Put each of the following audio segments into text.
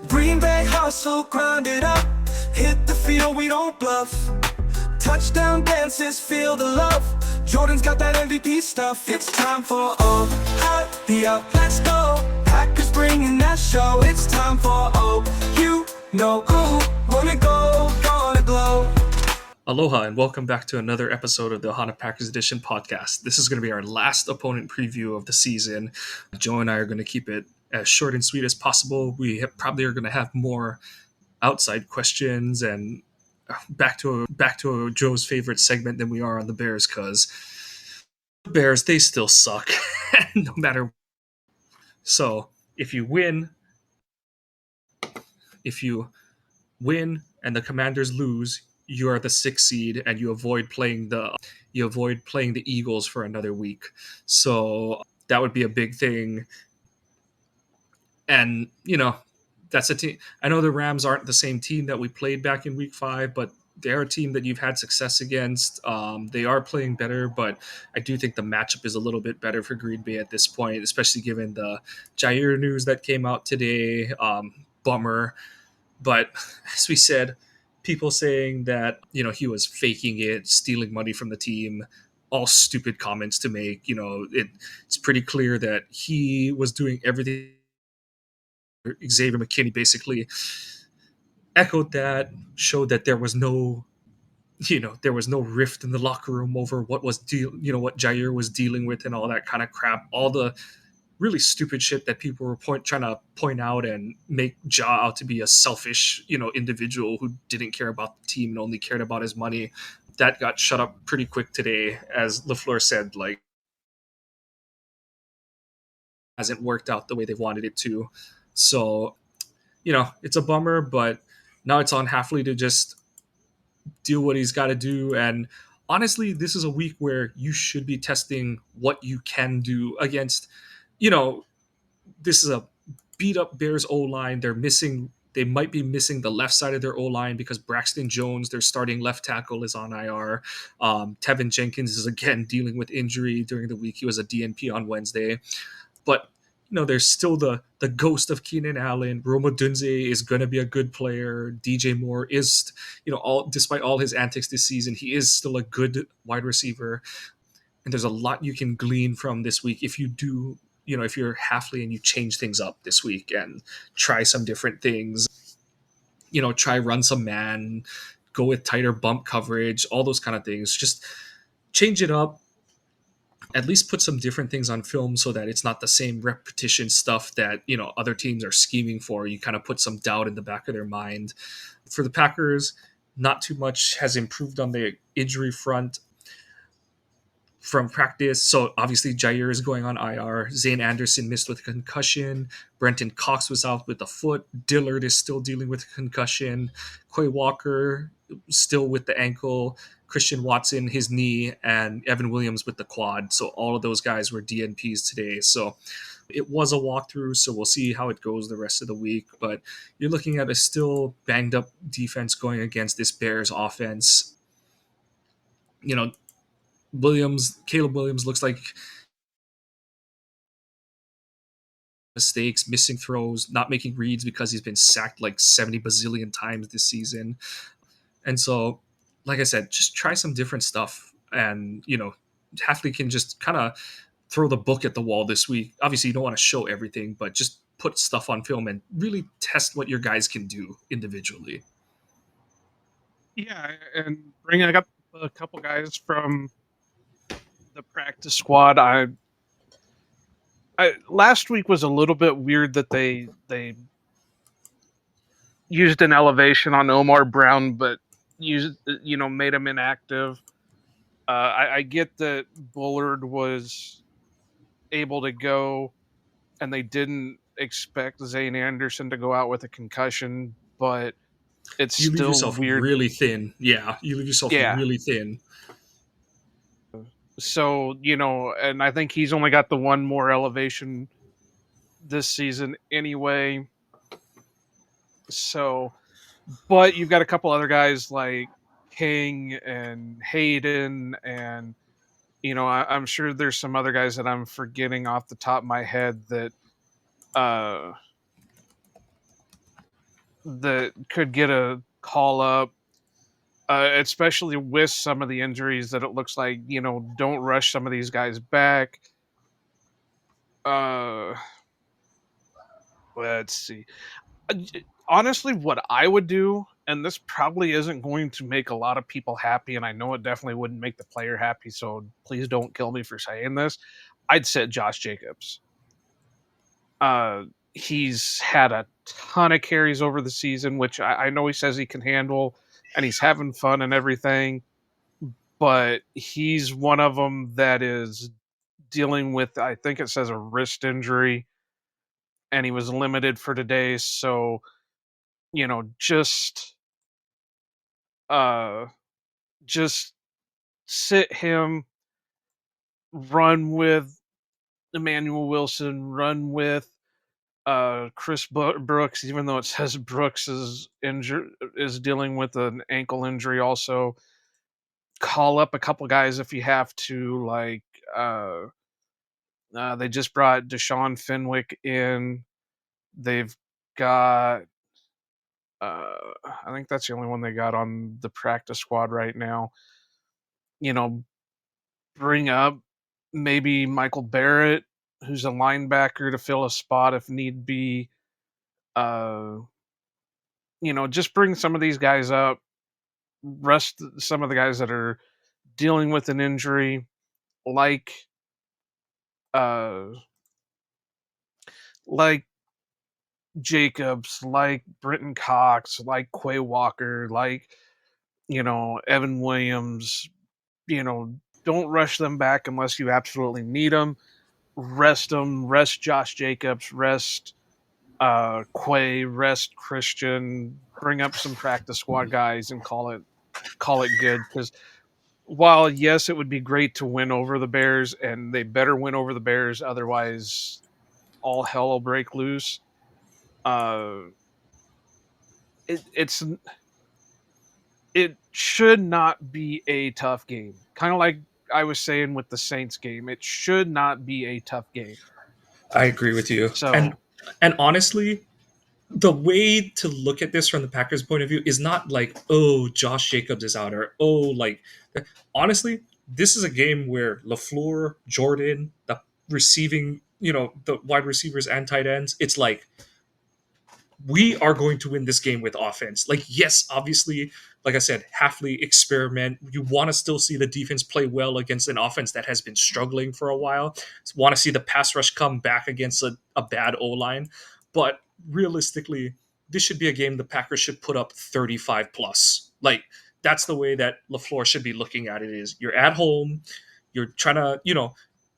Green Bay hustle, grind it up. Hit the field, we don't bluff. Touchdown dances, feel the love. Jordan's got that MVP stuff. It's time for OPE, let's go. Packers bringing that show. It's time for you know who wanna go, gonna glow. Aloha and welcome back to another episode of the Ohana Packers Edition podcast. This is going to be our last opponent preview of the season. Joe and I are going to keep it as short and sweet as possible. Probably are going to have more outside questions and back to Joe's favorite segment than we are on the Bears, because the Bears, they still suck no matter. So if you win and the Commanders lose, you are the 6th seed and you avoid playing the Eagles for another week. So that would be a big thing. And that's a team. I know the Rams aren't the same team that we played back in week 5, but they're a team that you've had success against. They are playing better, but I do think the matchup is a little bit better for Green Bay at this point, especially given the Jair news that came out today. Bummer. But as we said, people saying that he was faking it, stealing money from the team, all stupid comments to make. It's pretty clear that he was doing everything. Xavier McKinney basically echoed that, showed that there was no rift in the locker room over what Jair was dealing with and all that kind of crap. All the really stupid shit that people were trying to point out and make Ja out to be a selfish, individual who didn't care about the team and only cared about his money. That got shut up pretty quick today, as LaFleur said, hasn't worked out the way they wanted it to. So, it's a bummer, but now it's on Hafley to just do what he's got to do. And honestly, this is a week where you should be testing what you can do against. This is a beat up Bears O-line. They might be missing the left side of their O-line because Braxton Jones, their starting left tackle, is on IR. Tevin Jenkins is again dealing with injury during the week. He was a DNP on Wednesday. But there's still the ghost of Keenan Allen. Roma Dunze is going to be a good player. DJ Moore is, despite all his antics this season, he is still a good wide receiver. And there's a lot you can glean from this week if you do, if you're Hafley and you change things up this week and try some different things. Try run some man, go with tighter bump coverage, all those kind of things. Just change it up. At least put some different things on film so that it's not the same repetition stuff that other teams are scheming for. You kind of put some doubt in the back of their mind. For the Packers, not too much has improved on the injury front from practice. So obviously Jair is going on IR. Zane Anderson missed with a concussion. Brenton Cox was out with a foot. Dillard is still dealing with a concussion. Quay Walker still with the ankle. Christian Watson, his knee, and Evan Williams with the quad. So all of those guys were DNPs today. So it was a walkthrough, so we'll see how it goes the rest of the week. But you're looking at a still banged up defense going against this Bears offense. Caleb Williams looks like mistakes, missing throws, not making reads because he's been sacked like 70 bazillion times this season. And so, like I said, just try some different stuff. And, Hafley can just kind of throw the book at the wall this week. Obviously, you don't want to show everything, but just put stuff on film and really test what your guys can do individually. Yeah, and bringing up a couple guys from the practice squad, I last week was a little bit weird that they used an elevation on Omar Brown, but made him inactive. I get that Bullard was able to go, and they didn't expect Zane Anderson to go out with a concussion, but it's You leave still yourself weird. really thin. Yeah, you leave yourself really thin. So, and I think he's only got the one more elevation this season anyway. So, but you've got a couple other guys like King and Hayden, and I'm sure there's some other guys that I'm forgetting off the top of my head that that could get a call up, especially with some of the injuries that it looks like, don't rush some of these guys back. Uh, let's see. Honestly, what I would do, and this probably isn't going to make a lot of people happy, and I know it definitely wouldn't make the player happy, so please don't kill me for saying this. I'd sit Josh Jacobs. Uh, he's had a ton of carries over the season, which I know he says he can handle, and he's having fun and everything. But he's one of them that is dealing with, I think it says, a wrist injury, and he was limited for today. So, just uh, just sit him, run with Emmanuel Wilson, run with Chris Brooks, even though it says Brooks is dealing with an ankle injury. Also, call up a couple guys if you have to. Like they just brought Deshaun Fenwick in. They've got I think that's the only one they got on the practice squad right now. You know, bring up maybe Michael Barrett, who's a linebacker, to fill a spot if need be. Uh, just bring some of these guys up, rest some of the guys that are dealing with an injury, like uh, like Jacobs, like Britton Cox, like Quay Walker, like Evan Williams. You know, don't rush them back unless you absolutely need them. Rest them. Rest Josh Jacobs. Rest Quay. Rest Christian. Bring up some practice squad guys and call it good. Because while yes, it would be great to win over the Bears, and they better win over the Bears, otherwise all hell will break loose. Uh, it's it should not be a tough game. Kind of like I was saying with the Saints game, it should not be a tough game. I agree with you. And So honestly, the way to look at this from the Packers' point of view is not like, oh, Josh Jacobs is out, or oh, like, honestly, this is a game where LaFleur, Jordan, the receiving, the wide receivers and tight ends, it's like we are going to win this game with offense. Like, yes, obviously, like I said, Halfley experiment. You want to still see the defense play well against an offense that has been struggling for a while. Want to see the pass rush come back against a bad O line. But realistically, this should be a game the Packers should put up 35 plus. Like, that's the way that LaFleur should be looking at it is you're at home, you're trying to,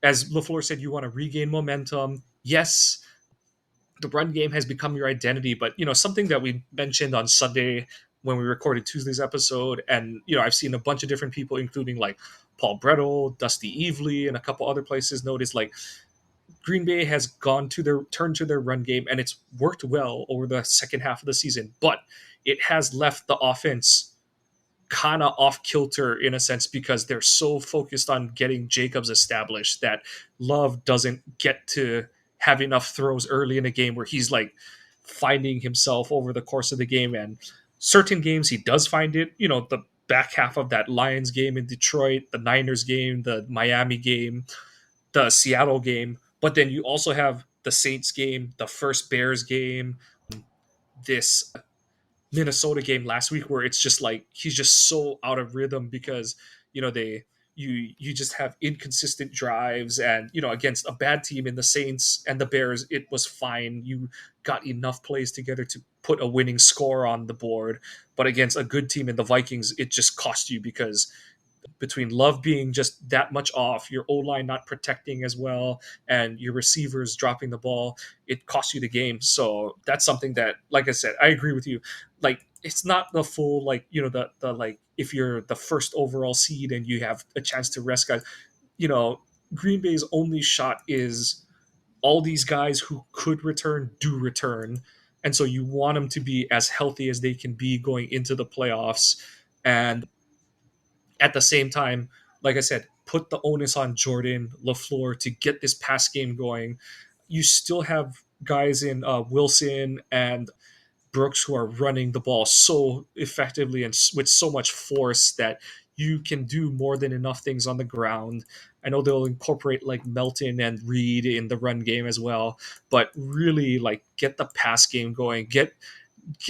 as LaFleur said, you want to regain momentum. Yes, the run game has become your identity. But something that we mentioned on Sunday when we recorded Tuesday's episode, and I've seen a bunch of different people, including like Paul Brettel, Dusty Evely, and a couple other places, notice like Green Bay has turned to their run game, and it's worked well over the second half of the season. But it has left the offense kind of off kilter in a sense because they're so focused on getting Jacobs established that Love doesn't get to have enough throws early in a game where he's like finding himself over the course of the game. And certain games he does find it, the back half of that Lions game in Detroit, the Niners game, the Miami game, the Seattle game. But then you also have the Saints game, the first Bears game, this Minnesota game last week where it's just like he's just so out of rhythm because they you just have inconsistent drives. And against a bad team in the Saints and the Bears it was fine, you got enough plays together to put a winning score on the board. But against a good team in the Vikings it just cost you because between Love being just that much off, your O line not protecting as well, and your receivers dropping the ball, it costs you the game. So that's something that, like I said, I agree with you. Like it's not the full like the like if you're the first overall seed and you have a chance to rest guys. You know, Green Bay's only shot is all these guys who could return do return. And so you want them to be as healthy as they can be going into the playoffs. And at the same time, like I said, put the onus on Jordan LaFleur to get this pass game going. You still have guys in Wilson and Brooks who are running the ball so effectively and with so much force that you can do more than enough things on the ground. I know they'll incorporate like Melton and Reed in the run game as well, but really like get the pass game going, get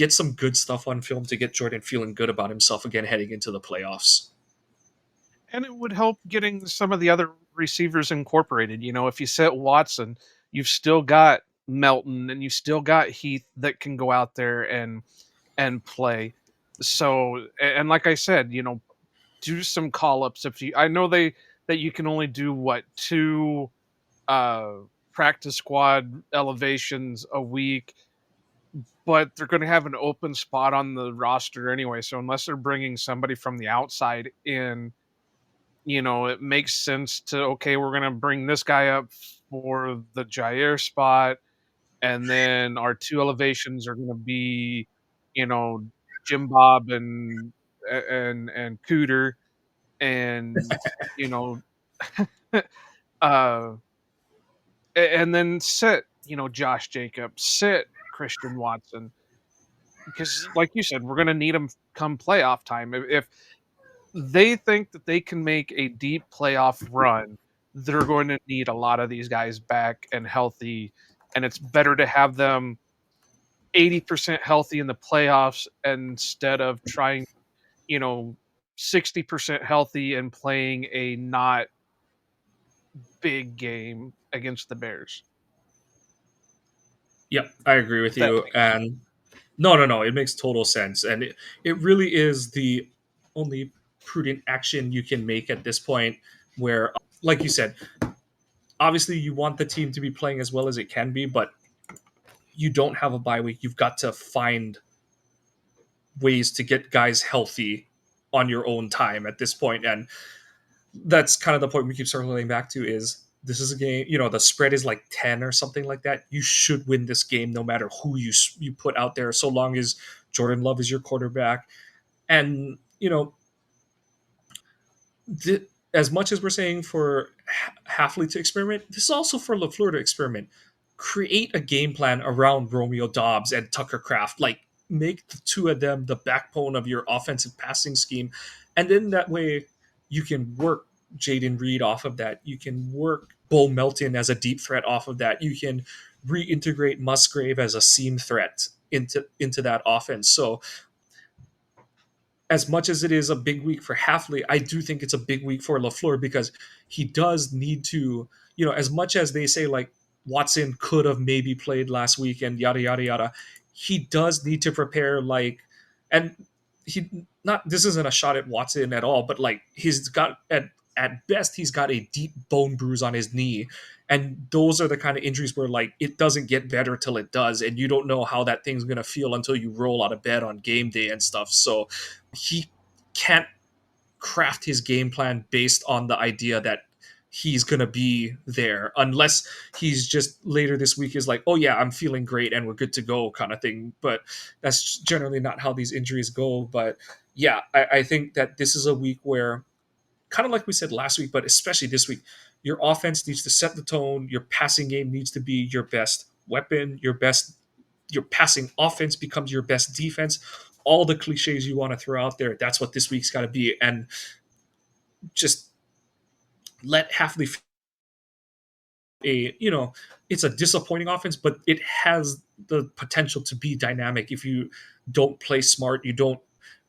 some good stuff on film to get Jordan feeling good about himself again heading into the playoffs. And it would help getting some of the other receivers incorporated. If you set Watson, you've still got Melton and you still got Heath that can go out there and play. So, and like I said, do some call ups. If you, I know that you can only do what, two uh practice squad elevations a week, but they're going to have an open spot on the roster anyway. So unless they're bringing somebody from the outside in, it makes sense to, okay, we're going to bring this guy up for the Jair spot, and then our two elevations are going to be, you know, Jim Bob and Cooter, and you know, uh, and then sit, Josh Jacobs, sit Christian Watson, because like you said, we're going to need them come playoff time. If they think that they can make a deep playoff run, they're going to need a lot of these guys back and healthy, and it's better to have them 80% healthy in the playoffs instead of trying, you know, 60% healthy and playing a not big game against the Bears. Yep, I agree with If that you. makes And no, it makes total sense. And it really is the only prudent action you can make at this point where, like you said, obviously you want the team to be playing as well as it can be, but you don't have a bye week. You've got to find ways to get guys healthy on your own time at this point. And that's kind of the point we keep circling back to is this is a game, the spread is like 10 or something like that. You should win this game no matter who you put out there, so long as Jordan Love is your quarterback. And, as much as we're saying for Halfley to experiment, this is also for LaFleur to experiment. Create a game plan around Romeo Dobbs and Tucker Kraft. Like, make the two of them the backbone of your offensive passing scheme. And then that way you can work Jaden Reed off of that. You can work Bo Melton as a deep threat off of that. You can reintegrate Musgrave as a seam threat into that offense. So as much as it is a big week for Halfley, I do think it's a big week for LaFleur because he does need to, as much as they say like Watson could have maybe played last week and yada yada yada, he does need to prepare and he not this isn't a shot at Watson at all, but like he's got at best he's got a deep bone bruise on his knee, and those are the kind of injuries where like it doesn't get better till it does, and you don't know how that thing's gonna feel until you roll out of bed on game day and stuff. So he can't craft his game plan based on the idea that he's going to be there unless he's just later this week is like, oh yeah, I'm feeling great and we're good to go kind of thing. But that's generally not how these injuries go. But yeah, I think that this is a week where, kind of like we said last week, but especially this week, your offense needs to set the tone. Your passing game needs to be your best weapon, your passing offense becomes your best defense. All the cliches you want to throw out there, that's what this week's got to be. And just let Halfley it's a disappointing offense, but it has the potential to be dynamic if you don't play smart, you don't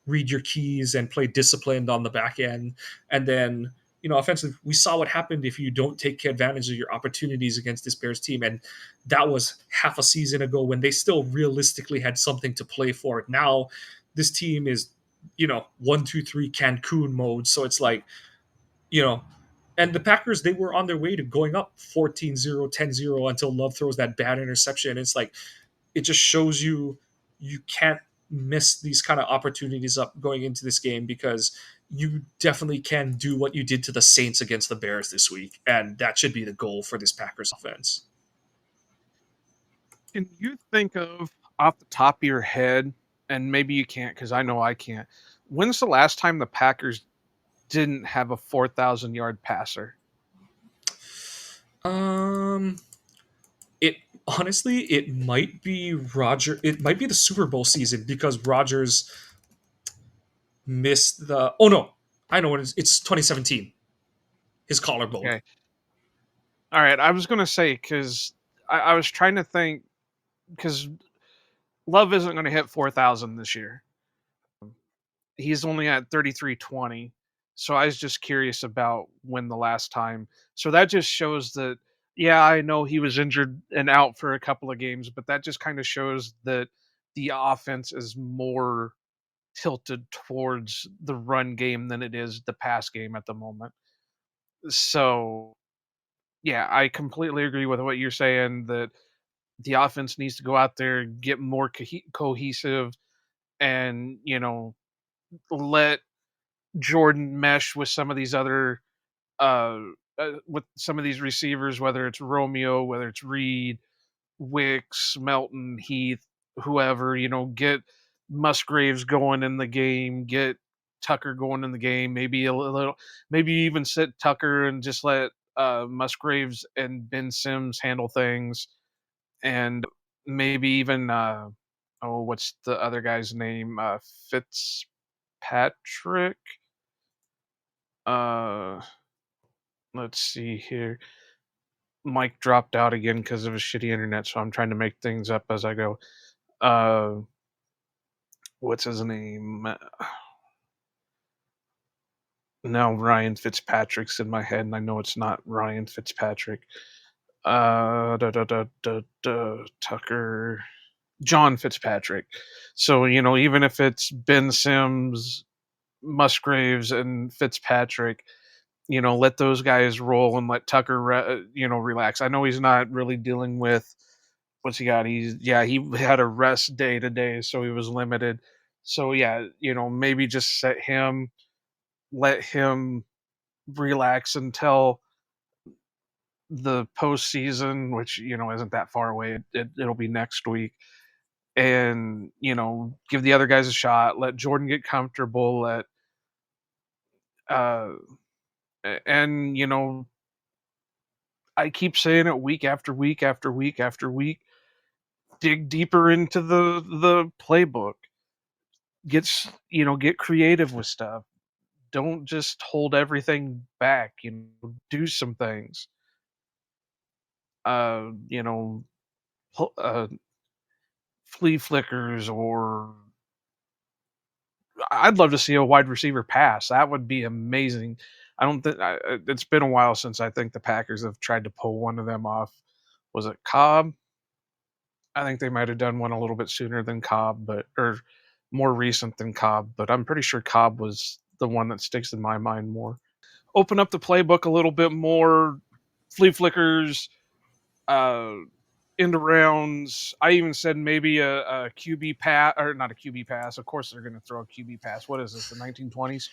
read your keys and play disciplined on the back end. And then, offensively, we saw what happened if you don't take advantage of your opportunities against this Bears team. And that was half a season ago when they still realistically had something to play for. Now, this team is, 1-2-3 Cancun mode. So it's like, you know, and the Packers, they were on their way to going up 14-0, 10-0 until Love throws that bad interception. It's like, it just shows you can't miss these kind of opportunities up going into this game because you definitely can do what you did to the Saints against the Bears this week. And that should be the goal for this Packers offense. Can you think of, off the top of your head, and maybe you can't because I know I can't, when's the last time the Packers didn't have a 4,000 yard passer? Um, It honestly, it might be Roger. It might be the Super Bowl season because Rogers missed the. Oh no, I know what it is. It's 2017. His collarbone. Okay. All right. I was gonna say because I was trying to think because Love isn't going to hit 4,000 this year. He's only at 3320. So I was just curious about when the last time. So that just shows that, yeah, I know he was injured and out for a couple of games, but that just kind of shows that the offense is more tilted towards the run game than it is the pass game at the moment. So, yeah, I completely agree with what you're saying that the offense needs to go out there, get more cohesive, and, let Jordan mesh with some of these other uh, with some of these receivers, whether it's Romeo, whether it's Reed, Wicks, Melton, Heath, whoever, get Musgraves going in the game, get Tucker going in the game, maybe a little, maybe even sit Tucker and just let Musgraves and Ben Sims handle things, and maybe even oh, what's the other guy's name? Fitzpatrick. Uh, let's see here. Mike dropped out again because of his shitty internet, so I'm trying to make things up as I go. Uh, what's his name? Now Ryan Fitzpatrick's in my head, and I know it's not Ryan Fitzpatrick. Tucker, John Fitzpatrick. So even if it's Ben Sims, Musgraves, and Fitzpatrick, let those guys roll and let Tucker, relax. I know he's not really dealing with what's he got. He had a rest day today, so he was limited. So yeah, maybe just let him relax until the postseason, which isn't that far away. It'll be next week, and give the other guys a shot. Let Jordan get comfortable. Uh, and I keep saying it week after week after week after week. Dig deeper into the playbook. Get creative with stuff. Don't just hold everything back. Do some things. Uh, you know, flea flickers, or I'd love to see a wide receiver pass. That would be amazing. I don't think it's been a while since I think the Packers have tried to pull one of them off. Was it Cobb? I think they might have done one a little bit sooner than Cobb, or more recent than Cobb, but I'm pretty sure Cobb was the one that sticks in my mind more. Open up the playbook a little bit more, flea flickers, uh, end rounds. I even said maybe a QB pass, or not a QB pass. Of course, they're going to throw a QB pass. What is this, the 1920s?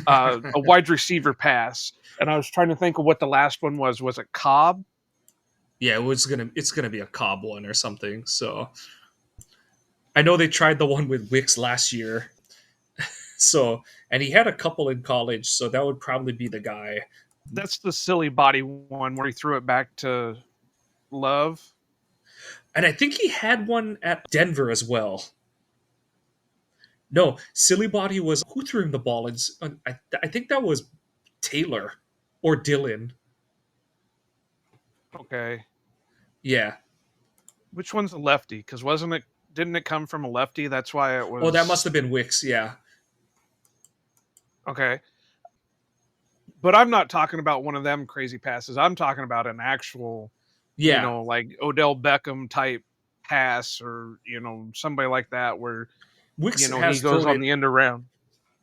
A wide receiver pass. And I was trying to think of what the last one was. Was it Cobb? Yeah, it's gonna be a Cobb one or something. So I know they tried the one with Wicks last year. So and he had a couple in college, so that would probably be the guy. That's the silly body one where he threw it back to Love. And I think he had one at Denver as well. No, silly body was who threw him the ball. I think that was Taylor or Dylan. Okay. Yeah. Which one's the lefty? Because didn't it come from a lefty? That's why it was. Oh, that must have been Wicks. Yeah. Okay. But I'm not talking about one of them crazy passes. I'm talking about an actual, Yeah. like Odell Beckham type pass, or somebody like that where Wicks he has goes thrown on it. the end around.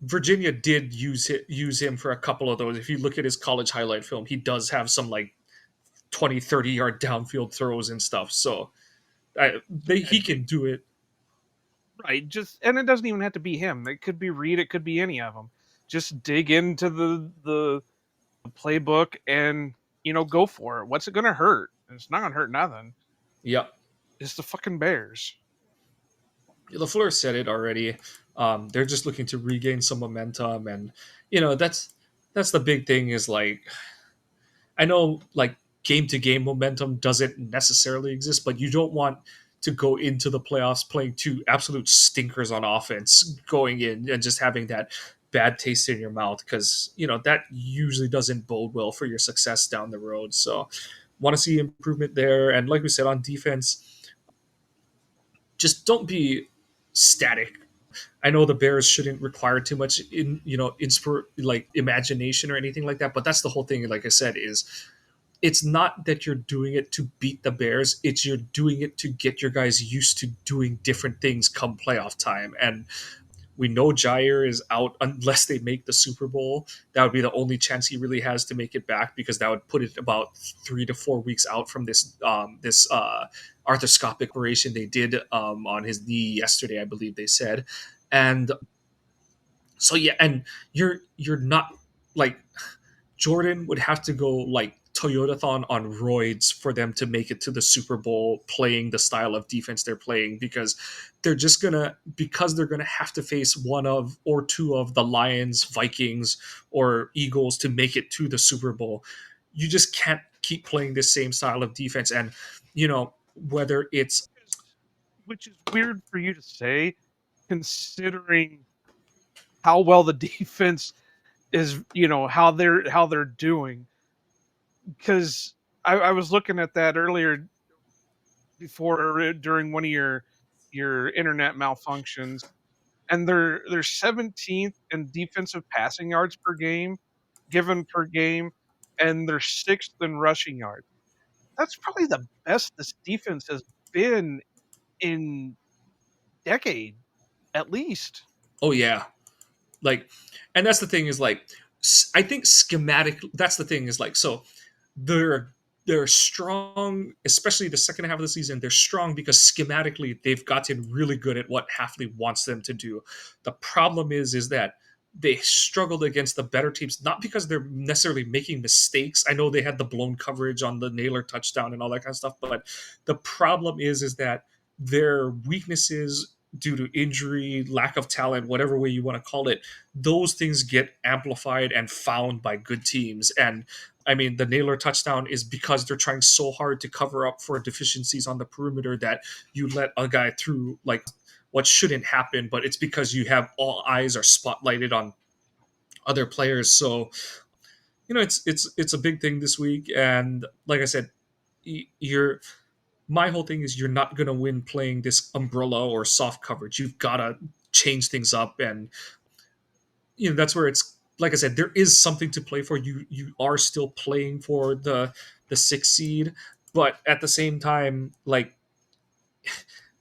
Virginia did use him for a couple of those. If you look at his college highlight film, he does have some like 20, 30-yard downfield throws and stuff. So he can do it. Right. And it doesn't even have to be him. It could be Reed. It could be any of them. Just dig into the playbook and go for it. What's it gonna hurt? It's not gonna hurt nothing. Yep. It's the fucking Bears. LaFleur said it already. They're just looking to regain some momentum, and that's the big thing. Is like I know like game to game momentum doesn't necessarily exist, but you don't want to go into the playoffs playing two absolute stinkers on offense going in and just having that bad taste in your mouth, because that usually doesn't bode well for your success down the road. So want to see improvement there. And like we said, on defense, just don't be static. I know the Bears shouldn't require too much like imagination or anything like that, but that's the whole thing. Like I said, is it's not that you're doing it to beat the Bears; it's you're doing it to get your guys used to doing different things come playoff time. And we know Jair is out unless they make the Super Bowl. That would be the only chance he really has to make it back, because that would put it about 3 to 4 weeks out from this arthroscopic operation they did on his knee yesterday, I believe they said. And so yeah, and you're not like Jordan would have to go like Toyotathon on roids for them to make it to the Super Bowl playing the style of defense they're playing, because they're gonna have to face one of or two of the Lions, Vikings, or Eagles to make it to the Super Bowl. You just can't keep playing the same style of defense. And whether it's Which is weird for you to say, considering how well the defense is, how they're doing. Because I was looking at that earlier before or during one of your internet malfunctions, and they're 17th in defensive passing yards per game, given per game, and they're 6th in rushing yards. That's probably the best this defense has been in decade, at least. oh yeah, like, and that's the thing is like I think schematic. That's the thing is like, so they're they're strong, especially the second half of the season. They're strong because schematically they've gotten really good at what Halfley wants them to do. The problem is that they struggled against the better teams, not because they're necessarily making mistakes. I know they had the blown coverage on the Naylor touchdown and all that kind of stuff, but the problem is that their weaknesses due to injury, lack of talent, whatever way you want to call it, those things get amplified and found by good teams. And I mean, the Naylor touchdown is because they're trying so hard to cover up for deficiencies on the perimeter that you let a guy through like what shouldn't happen, but it's because you have all eyes are spotlighted on other players. So it's a big thing this week. And like I said, you're my whole thing is you're not going to win playing this umbrella or soft coverage. You've got to change things up. And that's where it's like I said, there is something to play for. You are still playing for the 6th seed, but at the same time, like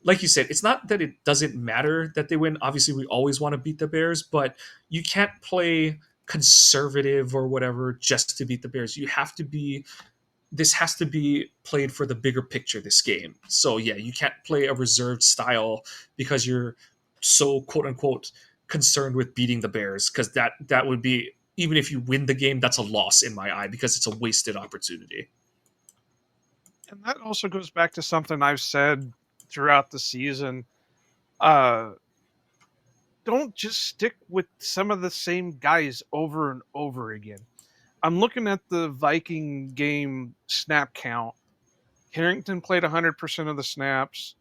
you said, it's not that it doesn't matter that they win. Obviously, we always want to beat the Bears, but you can't play conservative or whatever just to beat the Bears. You have to be this has to be played for the bigger picture, this game. So yeah, you can't play a reserved style because you're so quote unquote concerned with beating the Bears, because that would be, even if you win the game, that's a loss in my eye because it's a wasted opportunity. And that also goes back to something I've said throughout the season. Uh, don't just stick with some of the same guys over and over again. I'm looking at the Viking game snap count. Carrington played 100% of the snaps.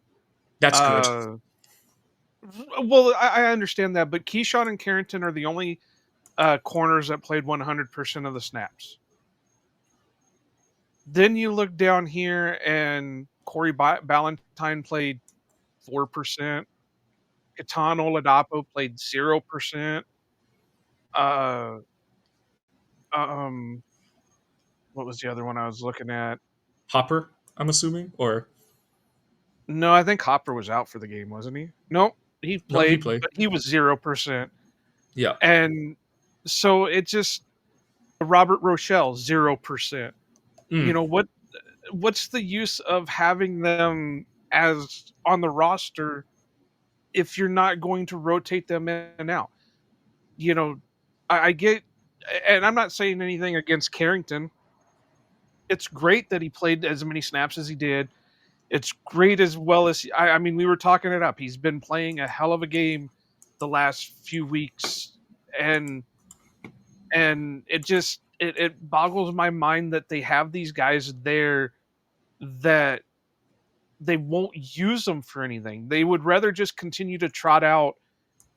That's good. Well, I understand that, but Keyshawn and Carrington are the only corners that played 100% of the snaps. Then you look down here, and Corey Ballantyne played 4%. Katan Oladapo played 0%. Uh, um, what was the other one I was looking at? Hopper, I'm assuming, or No, I think Hopper was out for the game, wasn't he? Nope, he no, he played, played. but he was 0%. Yeah. And so it just Robert Rochelle 0%. Mm. What's the use of having them as on the roster if you're not going to rotate them in and out? I get, and I'm not saying anything against Carrington. It's great that he played as many snaps as he did. It's great as well as I mean, we were talking it up. He's been playing a hell of a game the last few weeks, and it just it boggles my mind that they have these guys there that they won't use them for anything. They would rather just continue to trot out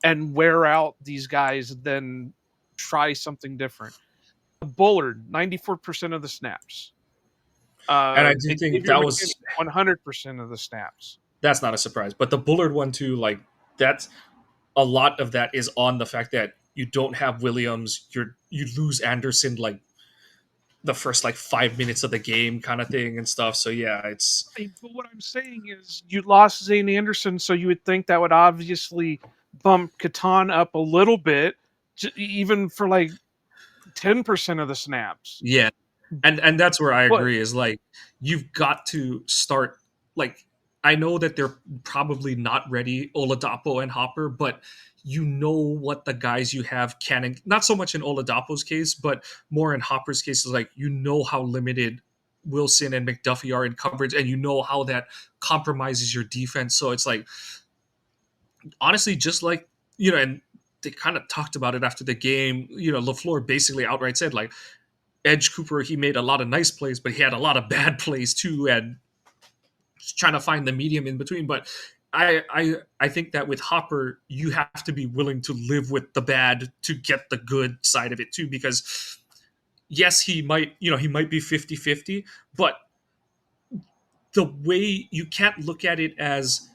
and wear out these guys than try something different. Bullard, 94% of the snaps. And I do think Xavier that McKinney, was 100% of the snaps. that's not a surprise. But the Bullard one too, like that's a lot of that is on the fact that you don't have Williams. You lose Anderson like the first like 5 minutes of the game kind of thing and stuff. So yeah, it's But what I'm saying is you lost Zane Anderson, so you would think that would obviously bump Catan up a little bit, even for like 10% of the snaps. yeah. And that's where I But agree is like you've got to start like I know that they're probably not ready, Oladapo and Hopper, but you know what the guys you have can and not so much in Oladapo's case, but more in Hopper's case is like you know how limited Wilson and McDuffie are in coverage, and you know how that compromises your defense. So it's like honestly, just like and they kind of talked about it after the game. LaFleur basically outright said like Edge Cooper, he made a lot of nice plays, but he had a lot of bad plays too, and just trying to find the medium in between. But I think that with Hopper, you have to be willing to live with the bad to get the good side of it too, because yes, he might be 50-50, but the way you can't look at it as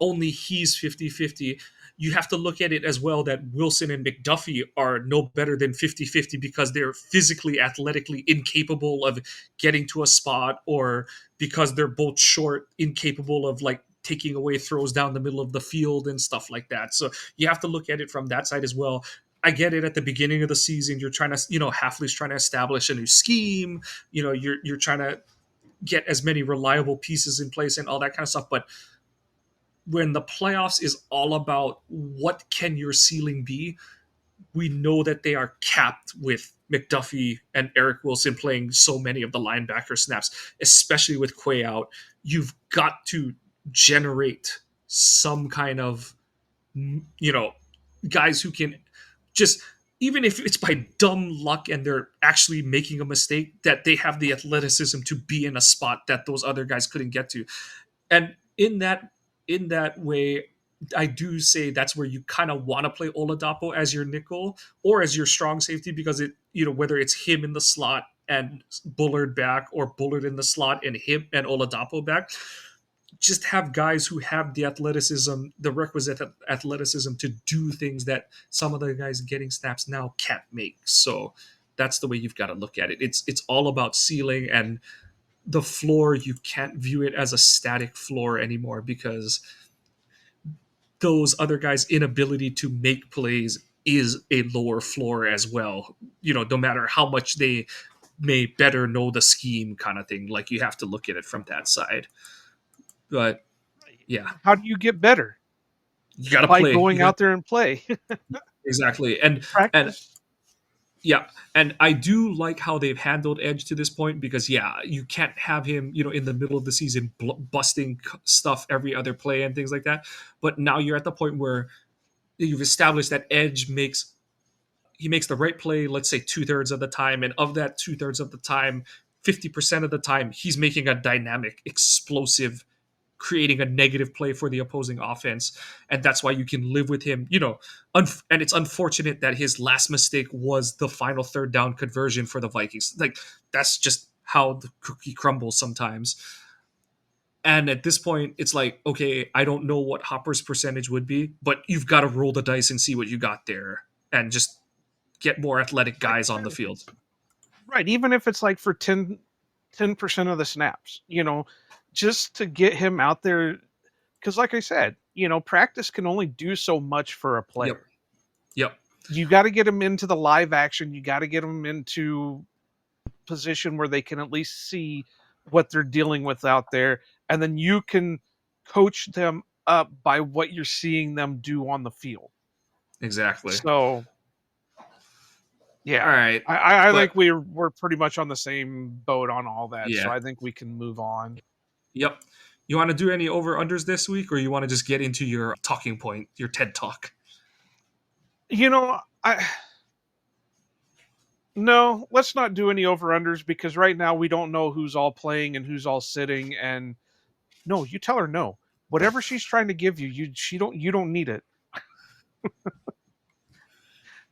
only he's 50-50. You have to look at it as well that Wilson and McDuffie are no better than 50-50 because they're physically, athletically incapable of getting to a spot, or because they're both short, incapable of like taking away throws down the middle of the field and stuff like that. So you have to look at it from that side as well. I get it at the beginning of the season. You're trying to, Hafley's trying to establish a new scheme. You're trying to get as many reliable pieces in place and all that kind of stuff. But when the playoffs is all about what can your ceiling be, we know that they are capped with McDuffie and Eric Wilson playing so many of the linebacker snaps, especially with Quay out. You've got to generate some kind of, guys who can just, even if it's by dumb luck and they're actually making a mistake, that they have the athleticism to be in a spot that those other guys couldn't get to. And in that way, I do say that's where you kind of want to play Oladapo as your nickel or as your strong safety, because whether it's him in the slot and Bullard back, or Bullard in the slot and him and Oladapo back, just have guys who have the athleticism, the requisite athleticism to do things that some of the guys getting snaps now can't make. So that's the way you've got to look at it. It's all about ceiling, and the floor, you can't view it as a static floor anymore, because those other guys' inability to make plays is a lower floor as well. No matter how much they may better know the scheme kind of thing. Like you have to look at it from that side. But yeah, how do you get better? you got to By play. going out there and play. Exactly. And Practice. yeah, and I do like how they've handled Edge to this point, because you can't have him, in the middle of the season busting stuff every other play and things like that. But now you're at the point where you've established that Edge makes the right play, let's say 2/3 of the time, and of that 2/3 of the time, 50% of the time, he's making a dynamic, explosive, creating a negative play for the opposing offense. And that's why you can live with him, and it's unfortunate that his last mistake was the final third down conversion for the Vikings. Like, that's just how the cookie crumbles sometimes. And at this point, it's like, okay, I don't know what Hopper's percentage would be, but you've got to roll the dice and see what you got there, and just get more athletic guys on the field. Right. Even if it's like for 10% of the snaps, just to get him out there. Because like I said, practice can only do so much for a player. Yep. You got to get them into the live action. You got to get them into a position where they can at least see what they're dealing with out there. And then you can coach them up by what you're seeing them do on the field. Exactly. So, yeah. All right. I think we're pretty much on the same boat on all that. Yeah. So I think we can move on. Yep. You want to do any over-unders this week, or you want to just get into your talking point, your TED Talk? No, let's not do any over-unders because right now we don't know who's all playing and who's all sitting, and no, you tell her no. Whatever she's trying to give you, you don't need it.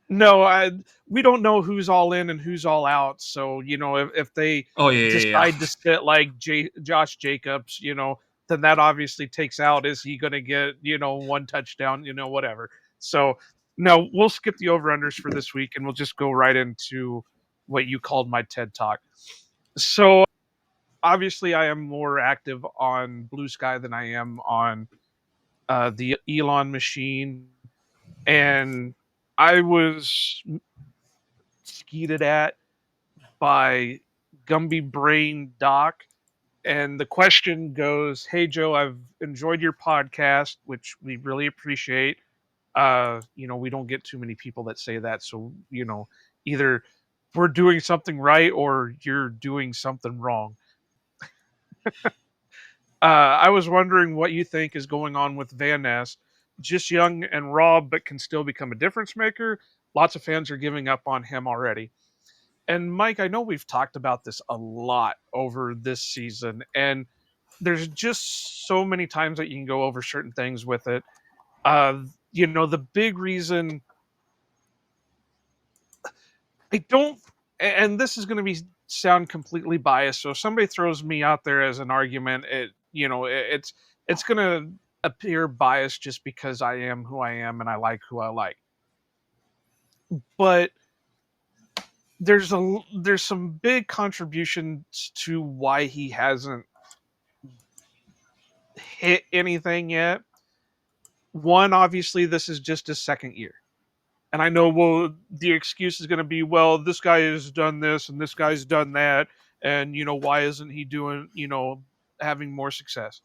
No, we don't know who's all in and who's all out. So if they Oh yeah, yeah, yeah. decide to sit like Josh Jacobs, then that obviously takes out. Is he going to get one touchdown? Whatever. So no, we'll skip the over unders for this week and we'll just go right into what you called my TED talk. So obviously, I am more active on Blue Sky than I am on the Elon machine, and I was skeeted at by Gumby Brain Doc. And the question goes, "Hey Joe, I've enjoyed your podcast, which we really appreciate. We don't get too many people that say that, so either we're doing something right or you're doing something wrong. I was wondering what you think is going on with Van Ness, just young and raw, but can still become a difference maker. Lots of fans are giving up on him already." And Mike, I know we've talked about this a lot over this season, and there's just so many times that you can go over certain things with it. The big reason I don't, and this is going to be sound completely biased. So if somebody throws me out there as an argument, it's going to appear biased just because I am who I am and I like who I like. But there's some big contributions to why he hasn't hit anything yet. One, obviously, this is just his second year. And I know, well, the excuse is going to be, well, this guy has done this and this guy's done that. And, why isn't he doing, having more success?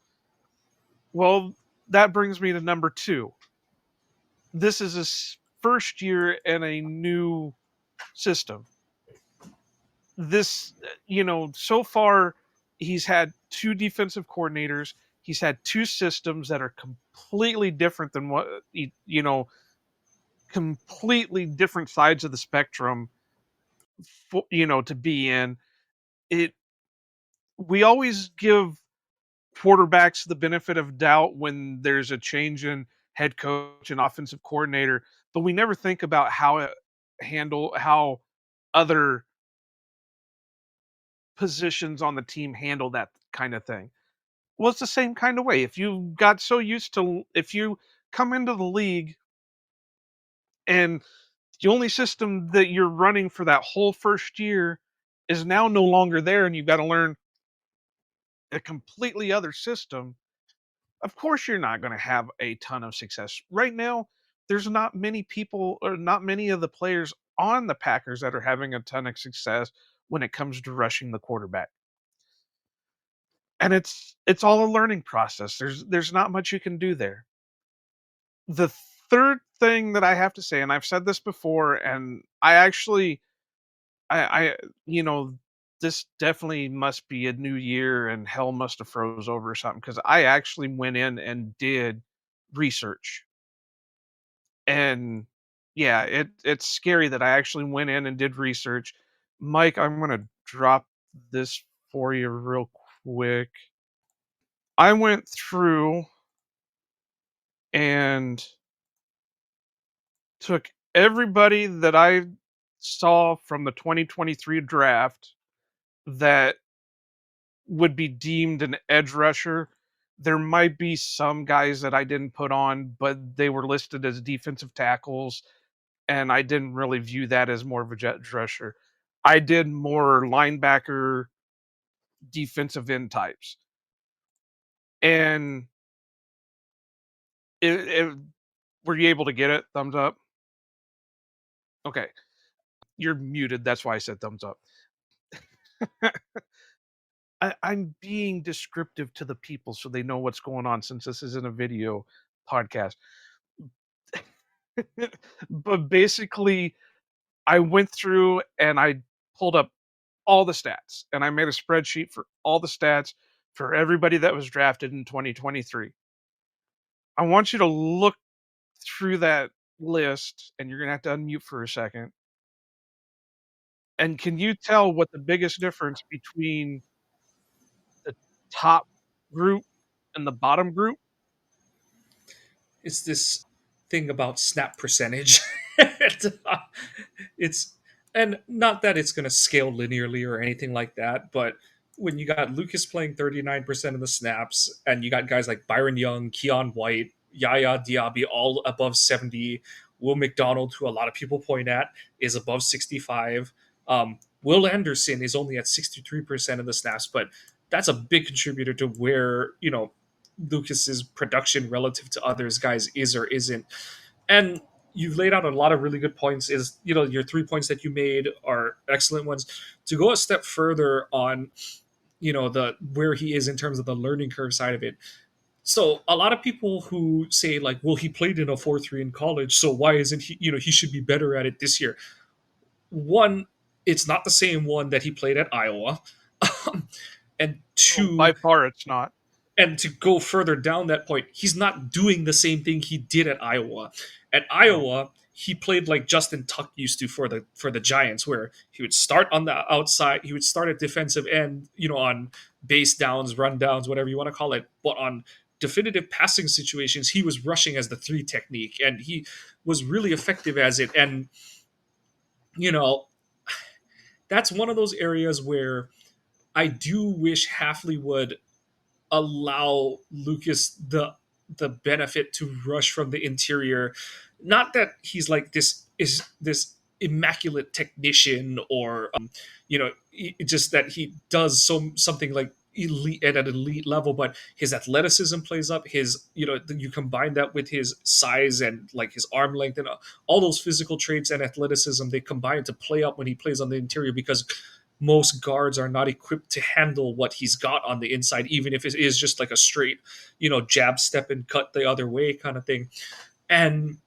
Well, that brings me to number two. This is his first year in a new system. So far, he's had two defensive coordinators. He's had two systems that are completely different than completely different sides of the spectrum to be in it. We always give quarterbacks the benefit of doubt when there's a change in head coach and offensive coordinator, but we never think about how other positions on the team handle that kind of thing. Well, it's the same kind of way. If you come into the league and the only system that you're running for that whole first year is now no longer there and you've got to learn a completely other system, of course you're not going to have a ton of success. Right now, there's not many people or not many of the players on the Packers that are having a ton of success when it comes to rushing the quarterback. And it's all a learning process. There's not much you can do there. The third thing that I have to say, and I've said this before, and I actually I you know this definitely must be a new year and hell must have froze over or something because I actually went in and did research. And yeah, it's scary that I actually went in and did research. Mike, I'm gonna drop this for you real quick. I went through and took everybody that I saw from the 2023 draft that would be deemed an edge rusher. There might be some guys that I didn't put on, but they were listed as defensive tackles, and I didn't really view that as more of a edge rusher. I did more linebacker, defensive end types. And it were you able to get it? Thumbs up? Okay. You're muted. That's why I said thumbs up. I'm being descriptive to the people so they know what's going on since this isn't a video podcast. But basically, I went through and I pulled up all the stats and I made a spreadsheet for all the stats for everybody that was drafted in 2023. I want you to look through that list and you're going to have to unmute for a second. And can you tell what the biggest difference between the top group and the bottom group? It's this thing about snap percentage. It's and not that it's going to scale linearly or anything like that, but when you got Lucas playing 39% of the snaps and you got guys like Byron Young, Keon White, Yaya Diaby all above 70, Will McDonald, who a lot of people point at, is above 65. Will Anderson is only at 63% of the snaps, but that's a big contributor to where, Lucas's production relative to others guys is or isn't. And you've laid out a lot of really good points. Is your 3 points that you made are excellent ones. To go a step further on, the where he is in terms of the learning curve side of it. So a lot of people who say like, well, he played in a 4-3 in college, so why isn't he? He should be better at it this year. One, it's not the same one that he played at Iowa, and Well, two, by far, it's not. and to go further down that point, he's not doing the same thing he did at Iowa. At No. Iowa, he played like Justin Tuck used to for the Giants, where he would start on the outside, he would start at defensive end, on base downs, run downs, whatever you want to call it. But on definitive passing situations, he was rushing as the 3 technique, and he was really effective as it. And you know, that's one of those areas where I do wish Halfley would allow Lucas the benefit to rush from the interior. Not that he's like this immaculate technician or just that he does something like elite at an elite level, but his athleticism plays up. His you combine that with his size and like his arm length and all those physical traits and athleticism, they combine to play up when he plays on the interior, because most guards are not equipped to handle what he's got on the inside, even if it is just like a straight, jab step and cut the other way kind of thing. And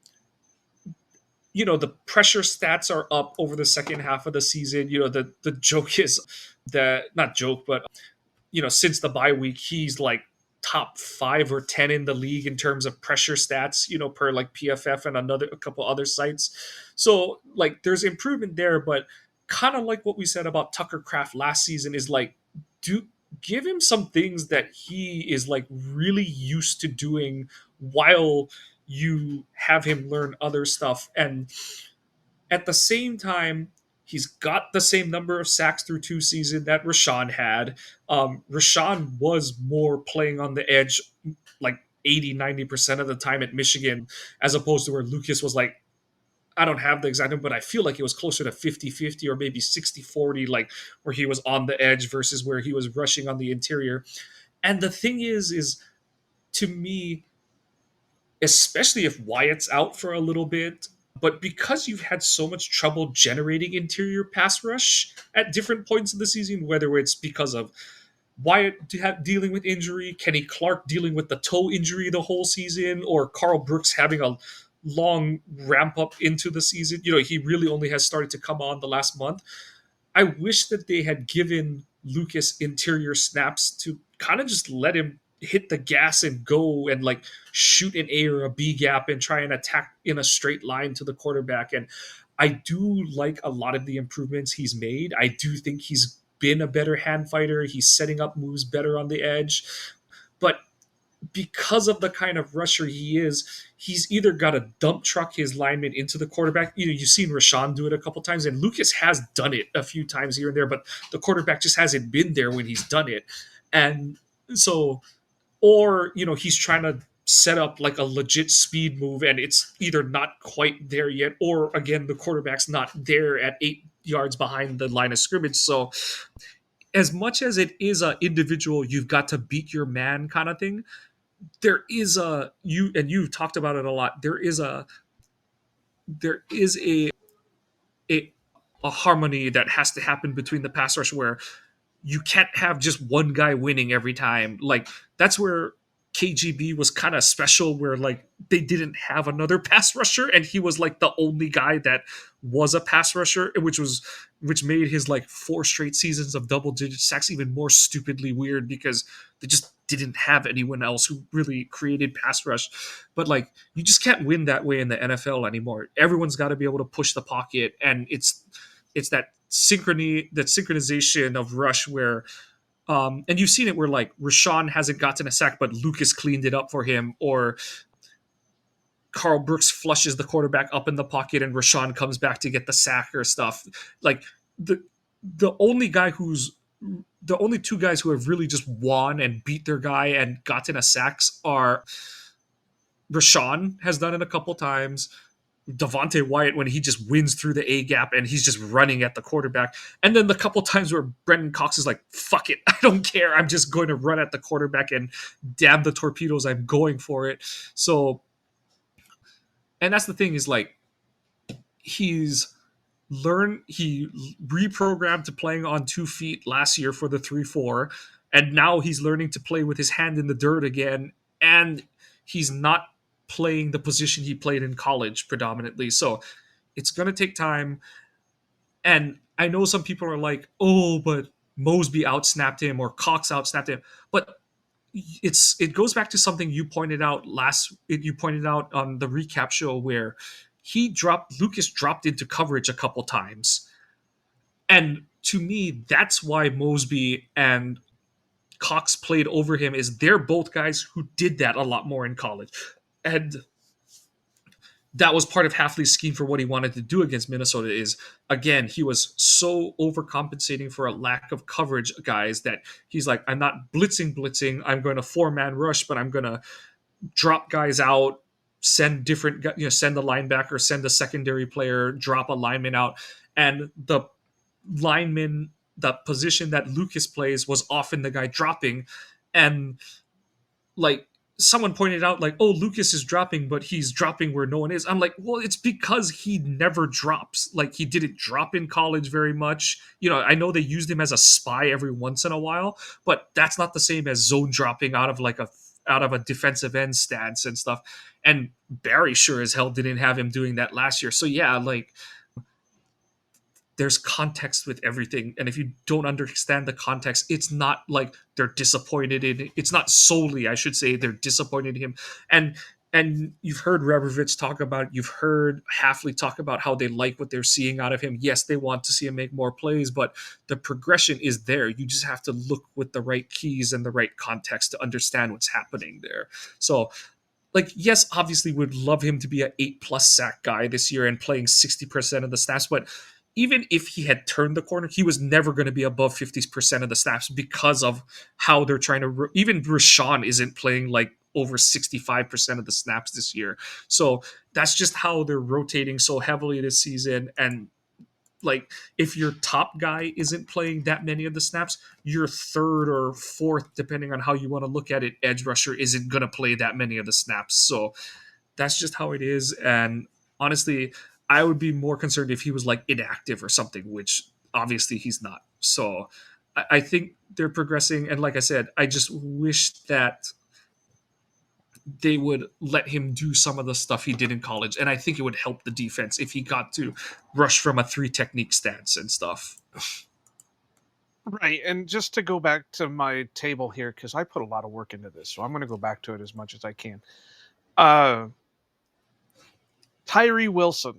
the pressure stats are up over the second half of the season. The joke is that, not joke, but since the bye week, he's like top 5 or 10 in the league in terms of pressure stats, per like PFF and a couple other sites. So like there's improvement there, but kind of like what we said about Tucker Craft last season is like, do give him some things that he is like really used to doing while you have him learn other stuff. And at the same time, he's got the same number of sacks through 2 seasons that Rashawn had. Rashawn was more playing on the edge like 80-90% of the time at Michigan, as opposed to where Lucas was like, I don't have the exact number, but I feel like it was closer to 50-50 or maybe 60-40, like where he was on the edge versus where he was rushing on the interior. And the thing is to me, especially if Wyatt's out for a little bit, but because you've had so much trouble generating interior pass rush at different points in the season, whether it's because of Wyatt dealing with injury, Kenny Clark dealing with the toe injury the whole season, or Carl Brooks having a long ramp up into the season. He really only has started to come on the last month. I wish that they had given Lucas interior snaps to kind of just let him hit the gas and go and like shoot an A or a B gap and try and attack in a straight line to the quarterback. And I do like a lot of the improvements he's made. I do think he's been a better hand fighter. He's setting up moves better on the edge. But because of the kind of rusher he is, he's either got to dump truck his lineman into the quarterback. You've seen Rashawn do it a couple times, and Lucas has done it a few times here and there, but the quarterback just hasn't been there when he's done it. And so, or, he's trying to set up like a legit speed move and it's either not quite there yet, or again, the quarterback's not there at 8 yards behind the line of scrimmage. So as much as it is a individual, you've got to beat your man kind of thing, there is you've talked about it a lot. There is a harmony that has to happen between the pass rush, where you can't have just one guy winning every time. Like that's where KGB was kind of special, where like they didn't have another pass rusher and he was like the only guy that was a pass rusher, which made his like 4 straight seasons of double digit sacks even more stupidly weird, because they just didn't have anyone else who really created pass rush. But like you just can't win that way in the NFL anymore. Everyone's got to be able to push the pocket, and it's that synchronization of rush where and you've seen it where like Rashawn hasn't gotten a sack, but Lucas cleaned it up for him, or Carl Brooks flushes the quarterback up in the pocket and Rashawn comes back to get the sack or stuff. Like the the only guy who's the only two guys who have really just won and beat their guy and gotten a sacks are Rashawn has done it a couple times. Devontae Wyatt when he just wins through the A gap and he's just running at the quarterback. And then the couple times where Brendan Cox is like, fuck it, I don't care. I'm just going to run at the quarterback and damn the torpedoes, I'm going for it. So, and that's the thing is like, he reprogrammed to playing on 2 feet last year for the 3-4, and now he's learning to play with his hand in the dirt again, and he's not playing the position he played in college predominantly. So it's going to take time. And I know some people are like, oh, but Mosby outsnapped him or Cox outsnapped him. But it goes back to something you pointed out on the recap show where Lucas dropped into coverage a couple times. And to me, that's why Mosby and Cox played over him, is they're both guys who did that a lot more in college. And that was part of Hafley's scheme for what he wanted to do against Minnesota is, again, he was so overcompensating for a lack of coverage guys that he's like, I'm not blitzing. I'm going to 4-man rush, but I'm going to drop guys out, send send the linebacker, send a secondary player, drop a lineman out. And the lineman, the position that Lucas plays was often the guy dropping. And like, someone pointed out like, oh, Lucas is dropping, but he's dropping where no one is. I'm like, well, it's because he never drops. Like, he didn't drop in college very much. I know they used him as a spy every once in a while, but that's not the same as zone dropping out of a defensive end stance and stuff. And Barry sure as hell didn't have him doing that last year. So yeah, like, there's context with everything, and if you don't understand the context, it's not like they're disappointed in it's not solely, I should say, they're disappointed in him. And you've heard Rebrovich talk about, you've heard Hafley talk about how they like what they're seeing out of him. Yes, they want to see him make more plays, but the progression is there. You just have to look with the right keys and the right context to understand what's happening there. So, like, yes, obviously we'd love him to be an 8+ sack guy this year and playing 60% of the snaps, but even if he had turned the corner, he was never going to be above 50% of the snaps because of how they're trying to. Even Rashawn isn't playing like over 65% of the snaps this year. So that's just how they're rotating so heavily this season. And like, if your top guy isn't playing that many of the snaps, your third or fourth, depending on how you want to look at it, edge rusher isn't going to play that many of the snaps. So that's just how it is. And honestly, I would be more concerned if he was like inactive or something, which obviously he's not. So I think they're progressing. And like I said, I just wish that they would let him do some of the stuff he did in college. And I think it would help the defense if he got to rush from a 3 technique stance and stuff. Right. And just to go back to my table here, because I put a lot of work into this, so I'm going to go back to it as much as I can. Tyree Wilson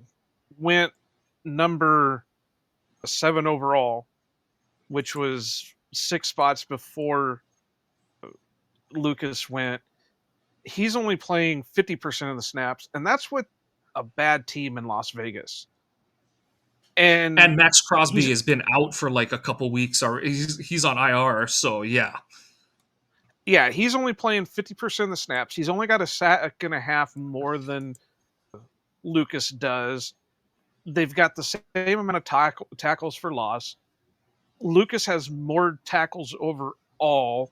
went number 7 overall, which was 6 spots before Lucas went. He's only playing 50% of the snaps, and that's with a bad team in Las Vegas. And Max Crosby has been out for like a couple weeks, or he's on IR. So yeah, he's only playing 50% of the snaps. He's only got a sack and a half more than Lucas does. They've got the same amount of tackles for loss. Lucas has more tackles overall.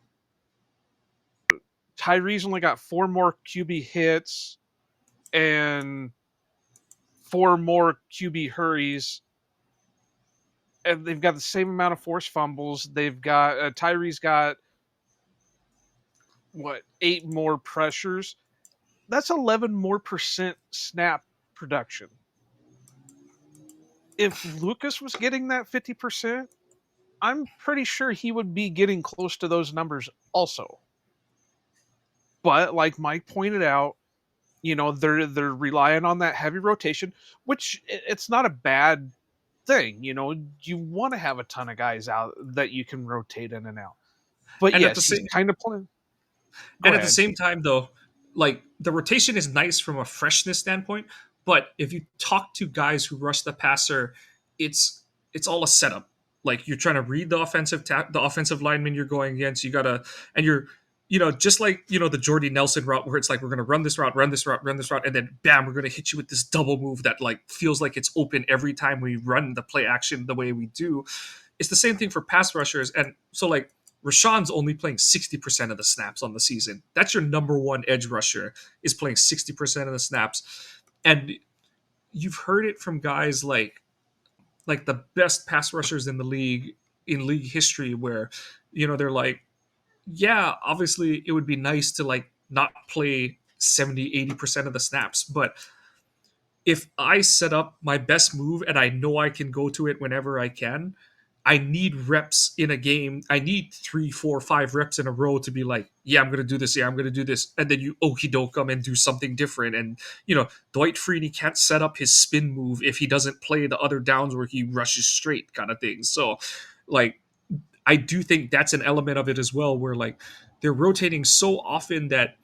Tyree's only got 4 more QB hits and 4 more QB hurries. And they've got the same amount of forced fumbles. They've got Tyree's got 8 more pressures. That's 11 more % snap production. If Lucas was getting that 50%, I'm pretty sure he would be getting close to those numbers also. But like Mike pointed out, they're relying on that heavy rotation, which it's not a bad thing. You want to have a ton of guys out that you can rotate in and out. But And at the yes, he's same kind of playing. Go And at the ahead. same time, though, like the rotation is nice from a freshness standpoint, but if you talk to guys who rush the passer, it's it's all a setup. Like you're trying to read the offensive lineman you're going against. You gotta and you're just like the Jordy Nelson route where it's like we're gonna run this route, run this route, run this route, and then bam, we're gonna hit you with this double move that like feels like it's open every time we run the play action the way we do. It's the same thing for pass rushers, and so like Rashawn's only playing 60% of the snaps on the season. That's your number one edge rusher, is playing 60% of the snaps. And you've heard it from guys like the best pass rushers in the league in league history where they're like, yeah, obviously it would be nice to like not play 70-80% of the snaps, but if I set up my best move and I know I can go to it whenever I can, I need reps in a game. I need 3, 4, 5 reps in a row to be like, yeah, I'm gonna do this. Yeah, I'm gonna do this. And then you okey doke come and do something different. And Dwight Freeney can't set up his spin move if he doesn't play the other downs where he rushes straight, kind of thing. So, like, I do think that's an element of it as well, where like they're rotating so often that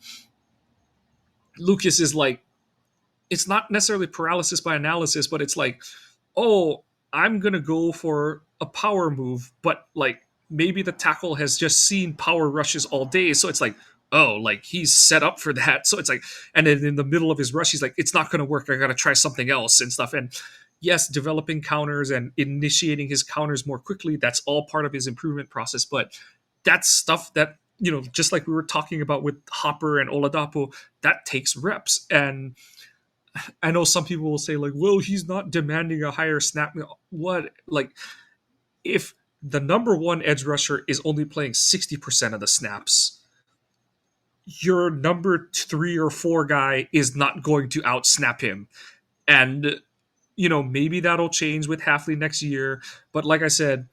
Lucas is like, it's not necessarily paralysis by analysis, but it's like, oh, I'm gonna go for a power move, but like maybe the tackle has just seen power rushes all day, so it's like, oh, like he's set up for that. So it's like, and then in the middle of his rush, he's like, it's not gonna work. I gotta try something else and stuff. And yes, developing counters and initiating his counters more quickly, that's all part of his improvement process. But that's stuff that just like we were talking about with Hopper and Oladapo, that takes reps. And I know some people will say like, well, he's not demanding a higher snap. What? Like, if the number one edge rusher is only playing 60% of the snaps, your number 3 or 4 guy is not going to outsnap him. And maybe that'll change with Halfley next year. But like I said,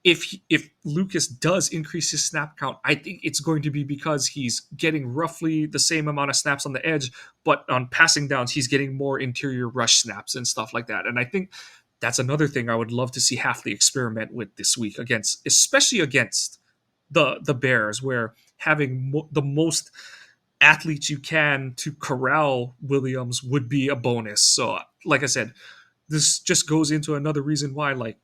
if Lucas does increase his snap count, I think it's going to be because he's getting roughly the same amount of snaps on the edge, but on passing downs, he's getting more interior rush snaps and stuff like that. And I think that's another thing I would love to see Halfley experiment with this week especially against the Bears, where having the most athletes you can to corral Williams would be a bonus. So, like I said, this just goes into another reason why, like,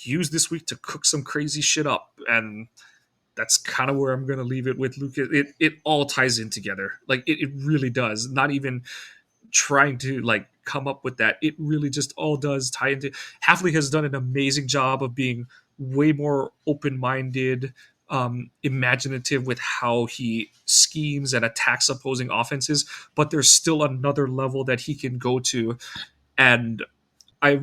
use this week to cook some crazy shit up. And that's kind of where I'm going to leave it with Lucas. It all ties in together. Like it really does. Not even trying to like come up with that. It really just all does tie into. Halfley has done an amazing job of being way more open-minded, imaginative with how he schemes and attacks opposing offenses. But there's still another level that he can go to. And I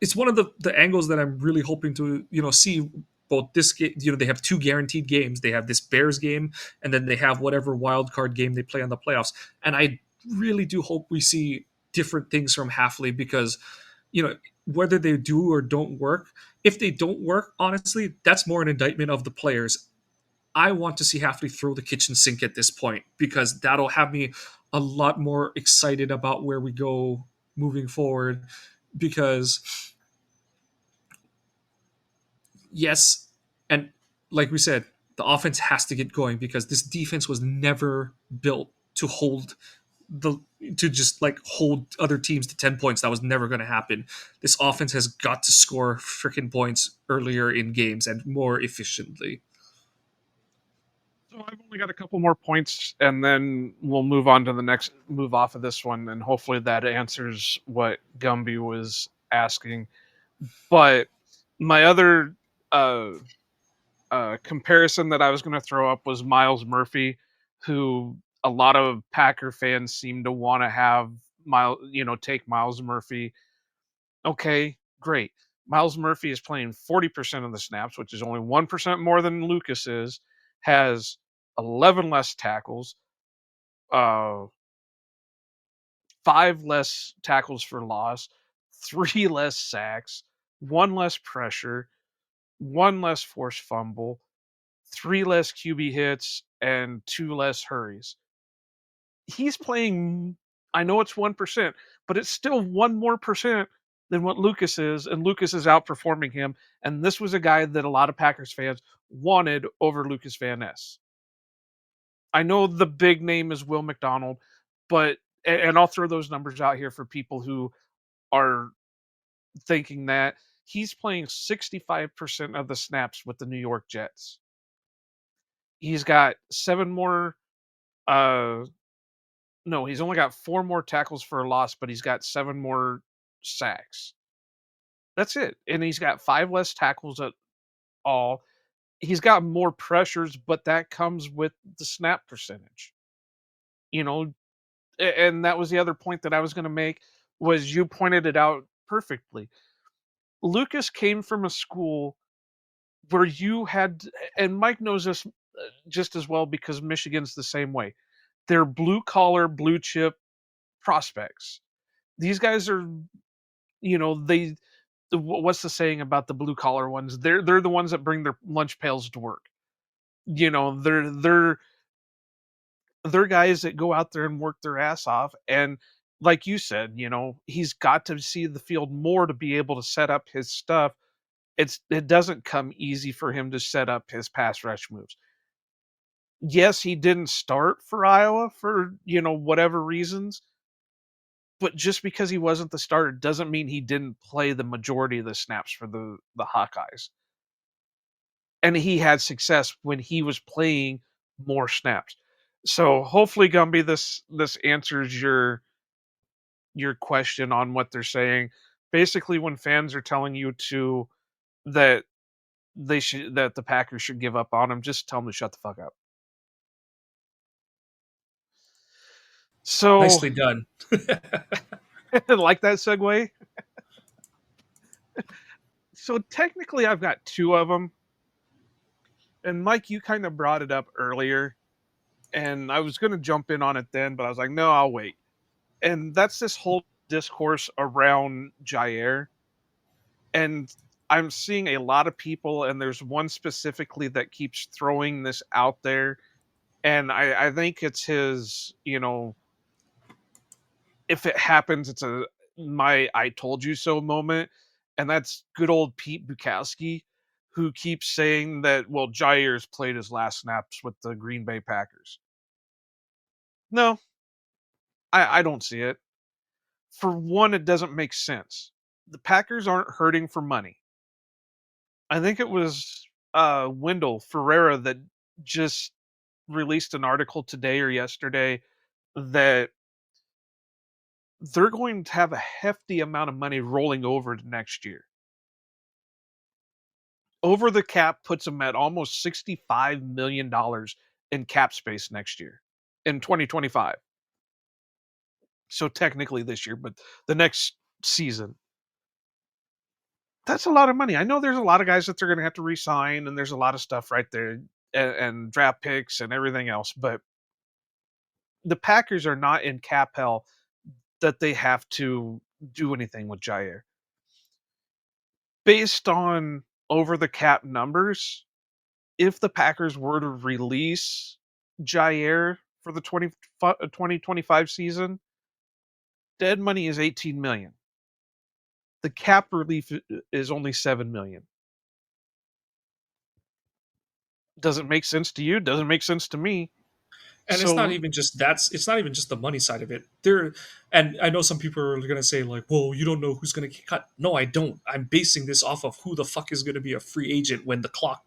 it's one of the angles that I'm really hoping to see both this game. They have 2 guaranteed games. They have this Bears game, and then they have whatever wild card game they play on the playoffs. And I really do hope we see different things from Halfley, because whether they do or don't work, if they don't work, honestly, that's more an indictment of the players. I want to see Halfley throw the kitchen sink at this point, because that'll have me a lot more excited about where we go moving forward. Because yes, and like we said, the offense has to get going, because this defense was never built to the just like hold other teams to 10 points. That was never going to happen. This offense has got to score freaking points earlier in games and more efficiently. So I've only got a couple more points, and then we'll move on to the next, move off of this one, and hopefully that answers what Gumby was asking. But my other uh, comparison that I was going to throw up was Miles Murphy, who a lot of Packer fans seem to want to have take Miles Murphy. Okay, great. Miles Murphy is playing 40% of the snaps, which is only 1% more than Lucas is, has 11 less tackles, uh, 5 less tackles for loss, 3 less sacks, 1 less pressure, 1 less forced fumble, 3 less QB hits, and 2 less hurries. He's playing, I know it's 1%, but it's still 1 more percent than what Lucas is, and Lucas is outperforming him. And this was a guy that a lot of Packers fans wanted over Lucas Van Ness. I know the big name is Will McDonald, but and I'll throw those numbers out here for people who are thinking that he's playing 65% of the snaps with the New York Jets. He's got 7 more uh no, he's only got 4 more tackles for a loss, but he's got 7 more sacks. That's it. And he's got 5 less tackles at all. He's got more pressures, but that comes with the snap percentage. You know, and that was the other point that I was going to make was you pointed it out perfectly. Lucas came from a school where you had, and Mike knows this just as well because Michigan's the same way. They're blue collar, blue chip prospects. These guys are, they. What's the saying about the blue collar ones? They're the ones that bring their lunch pails to work. They're guys that go out there and work their ass off. And like you said, he's got to see the field more to be able to set up his stuff. It doesn't come easy for him to set up his pass rush moves. Yes, he didn't start for Iowa for, whatever reasons, but just because he wasn't the starter doesn't mean he didn't play the majority of the snaps for the Hawkeyes. And he had success when he was playing more snaps. So hopefully, Gumby, this answers your question on what they're saying. Basically, when fans are telling you that that the Packers should give up on him, just tell them to shut the fuck up. So Nicely done. like that segue. So technically, I've got 2 of them, and Mike, you kind of brought it up earlier, and I was going to jump in on it then, but I was like, no, I'll wait. And that's this whole discourse around Jair. And I'm seeing a lot of people, and there's one specifically that keeps throwing this out there. And I think it's his, if it happens, it's my I told you so moment. And that's good old Pete Bukowski, who keeps saying that, well, Jair's played his last snaps with the Green Bay Packers. No, I don't see it. For one, it doesn't make sense. The Packers aren't hurting for money. I think it was Wendell Ferreira that just released an article today or yesterday that they're going to have a hefty amount of money rolling over to next year. Over the cap puts them at almost $65 million in cap space next year in 2025. So technically this year, but the next season. That's a lot of money. I know there's a lot of guys that they're going to have to re-sign, and there's a lot of stuff right there, and draft picks and everything else. But the Packers are not in cap hell that they have to do anything with Jair. Based on over the cap numbers, if the Packers were to release Jair for the 2025 season, dead money is $18 million. The cap relief is only $7 million. Doesn't make sense to you? Doesn't make sense to me. And it's not even just it's not even just the money side of it. And I know some people are going to say like, "Well, you don't know who's going to get cut." No, I don't. I'm basing this off of who the fuck is going to be a free agent when the clock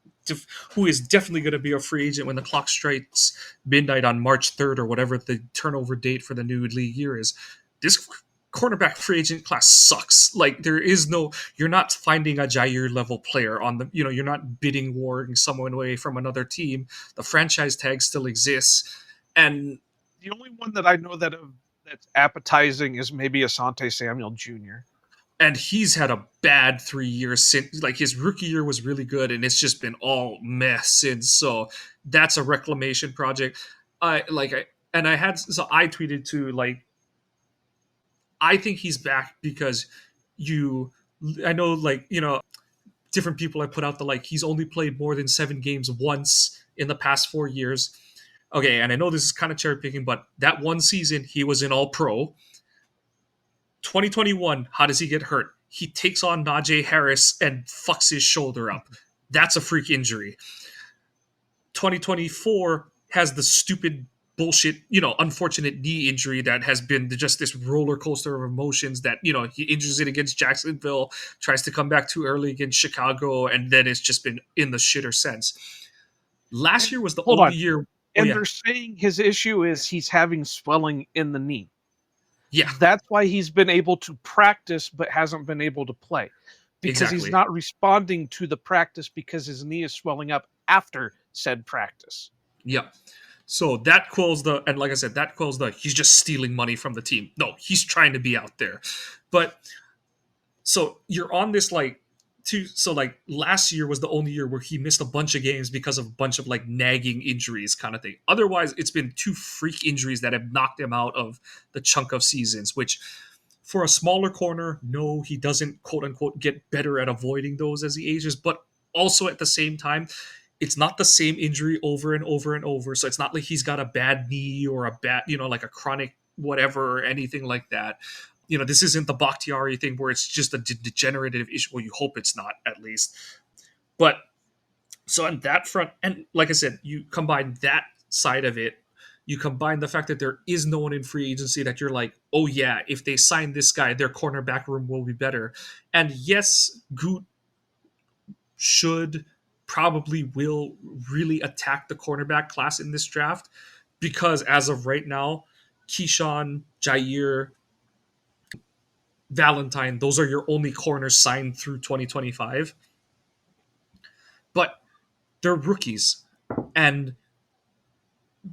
who is definitely going to be a free agent when the clock strikes midnight on March 3rd or whatever the turnover date for the new league year is. This cornerback free agent class sucks. Like you're not finding a Jair level player on the, you're not bidding warring someone away from another team. The franchise tag still exists. And the only one that I know that's appetizing is maybe Asante Samuel Jr. And he's had a bad 3 years since. Like his rookie year was really good, and it's just been all mess since. So that's a reclamation project. I tweeted too. Like I think he's back because I know different people have put out he's only played more than 7 games once in the past 4 years. Okay, and I know this is kind of cherry picking, but that one season he was in All Pro. 2021, how does he get hurt? he takes on Najee Harris and fucks his shoulder up. That's a freak injury. 2024 has the stupid bullshit, unfortunate knee injury that has been just this roller coaster of emotions that, he injures it against Jacksonville, tries to come back too early against Chicago, and then it's just been in the shitter sense. Last year was the Hold only on. year. Oh, And yeah. they're saying his issue is he's having swelling in the knee. Yeah, That's why he's been able to practice but hasn't been able to play. Because he's exactly. not responding to the practice because his knee is swelling up after said practice. Yeah. So that quells and like I said, that quells he's just stealing money from the team. No, he's trying to be out there. But so you're on this so like last year was the only year where he missed a bunch of games because of a bunch of like nagging injuries kind of thing. Otherwise, it's been two freak injuries that have knocked him out of the chunk of seasons, which for a smaller corner, no, he doesn't quote unquote get better at avoiding those as he ages, but also at the same time, it's not the same injury over and over and over. So it's not like he's got a bad knee or a bad, like a chronic whatever or anything like that. This isn't the Bakhtiari thing where it's just a degenerative issue. Well, you hope it's not, at least. But so on that front, and like I said, you combine that side of it, you combine the fact that there is no one in free agency that you're like, oh yeah, if they sign this guy, their cornerback room will be better. And yes, Goot should probably will really attack the cornerback class in this draft because as of right now, Keyshawn, Jair, Valentine, those are your only corners signed through 2025. But they're rookies. And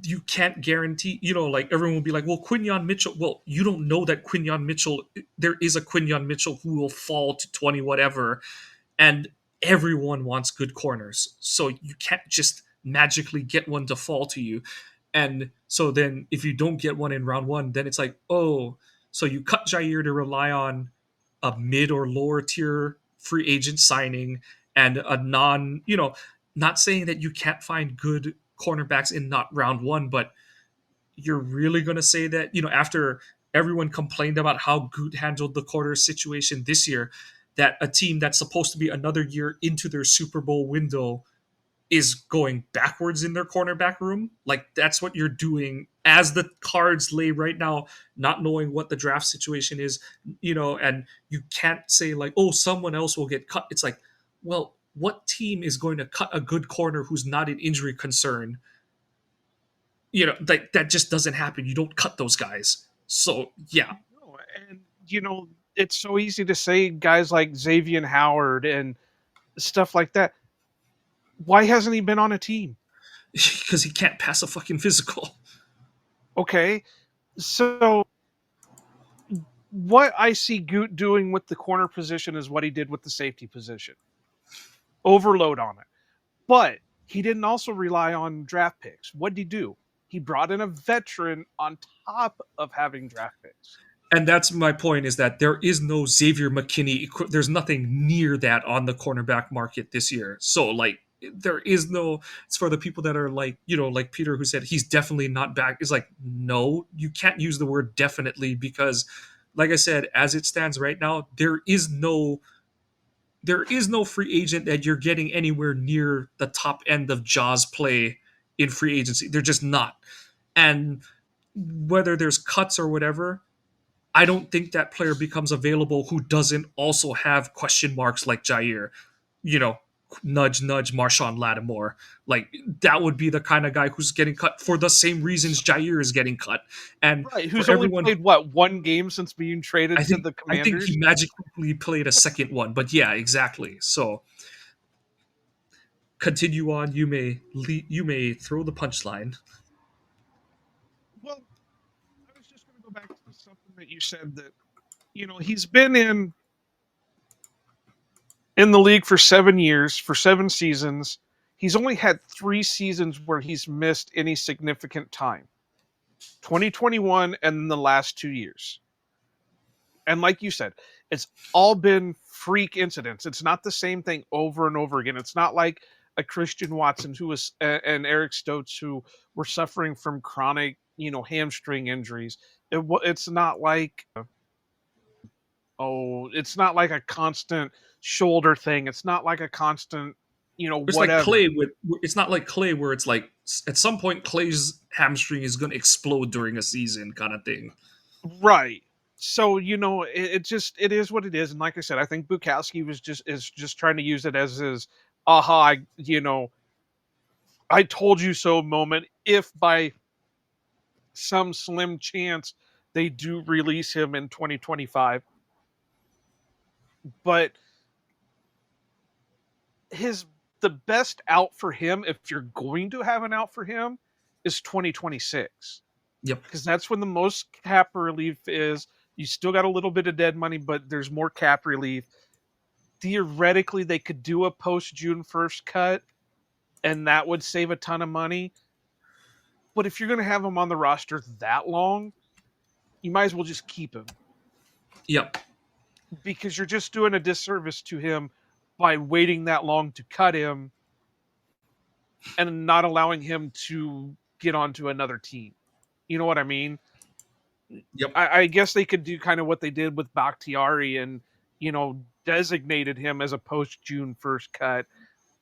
you can't guarantee, like everyone will be like, well, Quinyon Mitchell. Well, you don't know that Quinyon Mitchell, there is a Quinyon Mitchell who will fall to 20 whatever. And everyone wants good corners. So you can't just magically get one to fall to you. And so then if you don't get one in round one, then it's like, oh, so you cut Jair to rely on a mid or lower tier free agent signing and a not saying that you can't find good cornerbacks in not round one, but you're really going to say that, after everyone complained about how Goot handled the quarter situation this year, that a team that's supposed to be another year into their Super Bowl window is going backwards in their cornerback room? Like, that's what you're doing as the cards lay right now, not knowing what the draft situation is, and you can't say, like, oh, someone else will get cut. It's like, well, what team is going to cut a good corner who's not an injury concern? Like that just doesn't happen. You don't cut those guys. So yeah. No, and it's so easy to say guys like Xavier Howard and stuff like that. Why hasn't he been on a team? Because he can't pass a fucking physical. Okay, so what I see Goot doing with the corner position is what he did with the safety position. Overload on it. But he didn't also rely on draft picks. What did he do? He brought in a veteran on top of having draft picks. And that's my point, is that there is no Xavier McKinney. There's nothing near that on the cornerback market this year. So, like, there is no, it's for the people that are like, like Peter, who said he's definitely not back. It's like, no, you can't use the word definitely because, like I said, as it stands right now, there is no free agent that you're getting anywhere near the top end of Jaws play in free agency. They're just not. And whether there's cuts or whatever, I don't think that player becomes available who doesn't also have question marks like Jair, nudge, nudge, Marshawn Lattimore. Like, that would be the kind of guy who's getting cut for the same reasons Jair is getting cut. And Right, who's for only everyone, played, what, one game since being traded to the I think Commanders? he magically played a second one, but yeah, exactly. So continue on. You may throw the punchline. Well, I was just going to go back to something that you said that, he's been in the league for 7 years, for 7 seasons. He's only had 3 seasons where he's missed any significant time. 2021 and the last 2 years. And like you said, it's all been freak incidents. It's not the same thing over and over again. It's not like a Christian Watson who was and Eric Stokes who were suffering from chronic, hamstring injuries. It's not like it's not like a constant shoulder thing. It's not like a constant, It's like whatever. Clay with. It's not like Clay where it's like at some point Clay's hamstring is going to explode during a season kind of thing. Right. So it is what it is, and like I said, I think Bukowski is just trying to use it as his aha, I told you so moment. If by some slim chance they do release him in 2025, but the best out for him, if you're going to have an out for him, is 2026. Yep. Because that's when the most cap relief is. You still got a little bit of dead money, but there's more cap relief. Theoretically, they could do a post June 1st cut, and that would save a ton of money. But if you're going to have him on the roster that long, you might as well just keep him. Yep. Because you're just doing a disservice to him by waiting that long to cut him and not allowing him to get onto another team. You know what I mean? Yep. I guess they could do kind of what they did with Bakhtiari and, designated him as a post June 1st cut.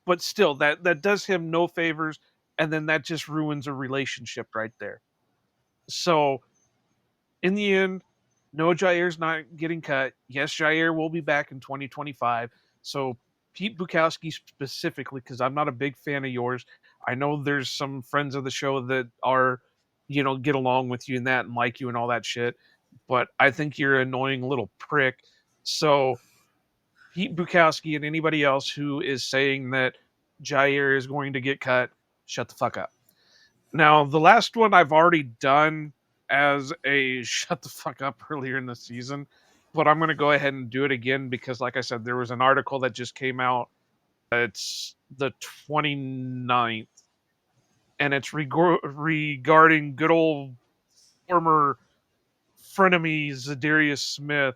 But still, that does him no favors, and then that just ruins a relationship right there. So, in the end, no, Jair's not getting cut. Yes, Jair will be back in 2025. So, Pete Bukowski specifically, because I'm not a big fan of yours. I know there's some friends of the show that are, get along with you and that and like you and all that shit. But I think you're an annoying little prick. So, Pete Bukowski and anybody else who is saying that Jair is going to get cut, shut the fuck up. Now, the last one I've already done as a shut the fuck up earlier in the season, but I'm going to go ahead and do it again because, like I said, there was an article that just came out. It's the 29th, and it's regarding good old former frenemy Zadarius Smith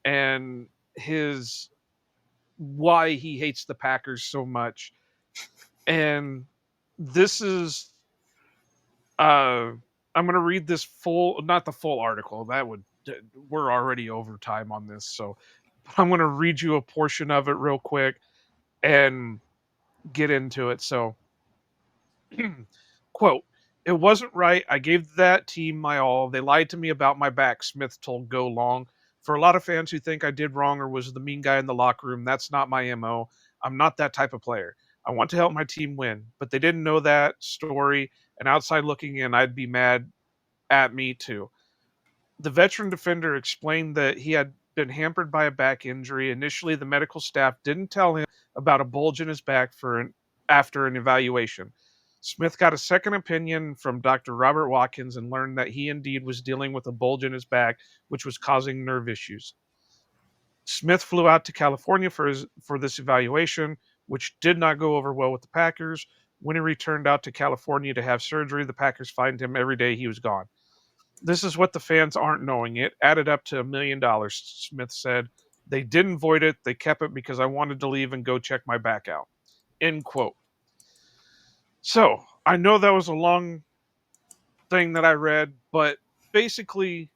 and his why he hates the Packers so much. And this is I'm going to read this not the full article. We're already over time on this, so I'm going to read you a portion of it real quick and get into it. So, quote, "It wasn't right. I gave that team my all. They lied to me about my back," Smith told Go Long. "For a lot of fans who think I did wrong or was the mean guy in the locker room, that's not my MO. I'm not that type of player. I want to help my team win, but they didn't know that story, and outside looking in, I'd be mad at me too." The veteran defender explained that he had been hampered by a back injury. Initially, the medical staff didn't tell him about a bulge in his back after an evaluation. Smith got a second opinion from Dr. Robert Watkins and learned that he indeed was dealing with a bulge in his back, which was causing nerve issues. Smith flew out to California for this evaluation, which did not go over well with the Packers. When he returned out to California to have surgery, the Packers fined him every day he was gone. "This is what the fans aren't knowing. It added up to $1 million, Smith said. "They didn't void it. They kept it because I wanted to leave and go check my back out." End quote. So, I know that was a long thing that I read, but basically,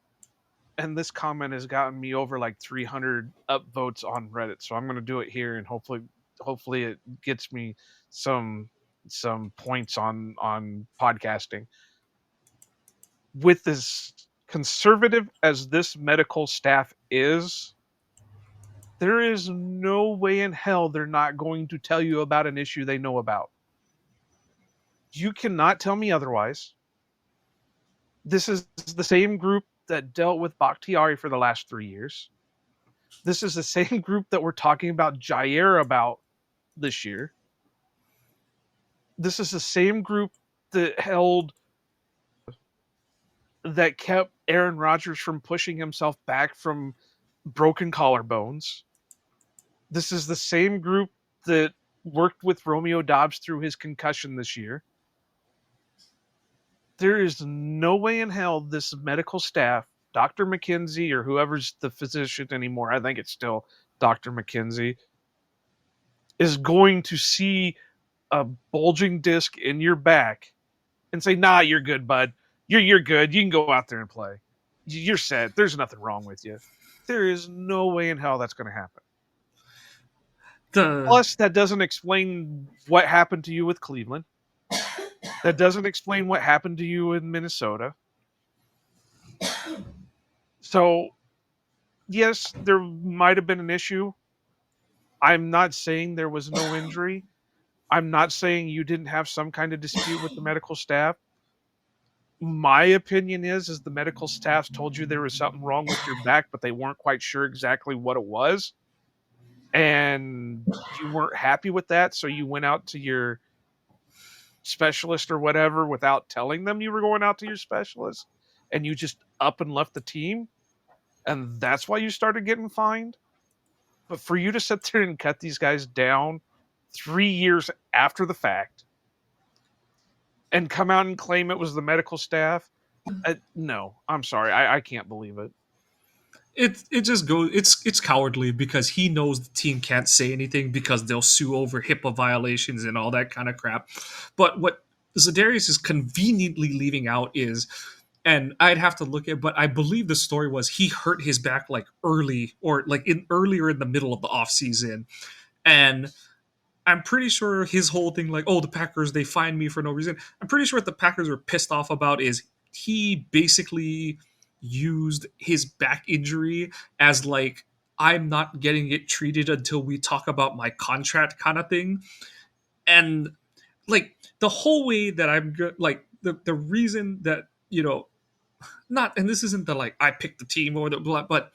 and this comment has gotten me over like 300 upvotes on Reddit, so I'm going to do it here, and hopefully it gets me some points on podcasting. With as conservative as this medical staff is, there is no way in hell they're not going to tell you about an issue they know about. You cannot tell me otherwise. This is the same group that dealt with Bakhtiari for the last 3 years. This is the same group that we're talking about Jair about this year. This is the same group that kept Aaron Rodgers from pushing himself back from broken collarbones. This is the same group that worked with Romeo Doubs through his concussion this year. There is no way in hell this medical staff, Dr. McKenzie or whoever's the physician anymore, I think it's still Dr. McKenzie, is going to see a bulging disc in your back and say, "Nah, you're good, bud. You're good. You can go out there and play. You're set. There's nothing wrong with you." there is no way in hell that's going to happen. The Plus, that doesn't explain what happened to you with Cleveland. That doesn't explain what happened to you in Minnesota. So, yes, there might have been an issue. I'm not saying there was no injury. I'm not saying you didn't have some kind of dispute with the medical staff. My opinion is the medical staff told you there was something wrong with your back, but they weren't quite sure exactly what it was. And you weren't happy with that, so you went out to your specialist or whatever without telling them you were going out to your specialist, and you just up and left the team, and that's why you started getting fined. But for you to sit there and cut these guys down 3 years after the fact and come out and claim it was the medical staff, no, I'm sorry, I can't believe it. it just goes it's cowardly because he knows the team can't say anything because they'll sue over HIPAA violations and all that kind of crap. But what Zedarius is conveniently leaving out is, and I'd have to look at, but I believe the story was he hurt his back like early or like in earlier in the middle of the offseason. And I'm pretty sure his whole thing, like, oh, the Packers, they fined me for no reason. I'm pretty sure what the Packers were pissed off about is he basically used his back injury as like, I'm not getting it treated until we talk about my contract kind of thing. And like the whole way that like the reason that, not, and this isn't the like, I picked the team or the blah, but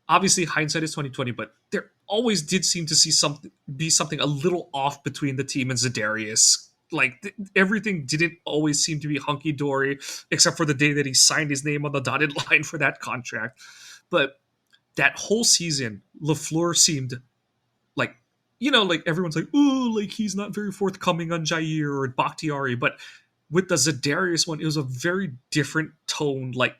obviously hindsight is 2020, but there always did seem to be something a little off between the team and Zedarius. Like everything didn't always seem to be hunky dory, except for the day that he signed his name on the dotted line for that contract. But that whole season, Lafleur seemed like, like everyone's like, oh, like he's not very forthcoming on Jair or Bakhtiari, but with the Zedarius one, it was a very different tone. Like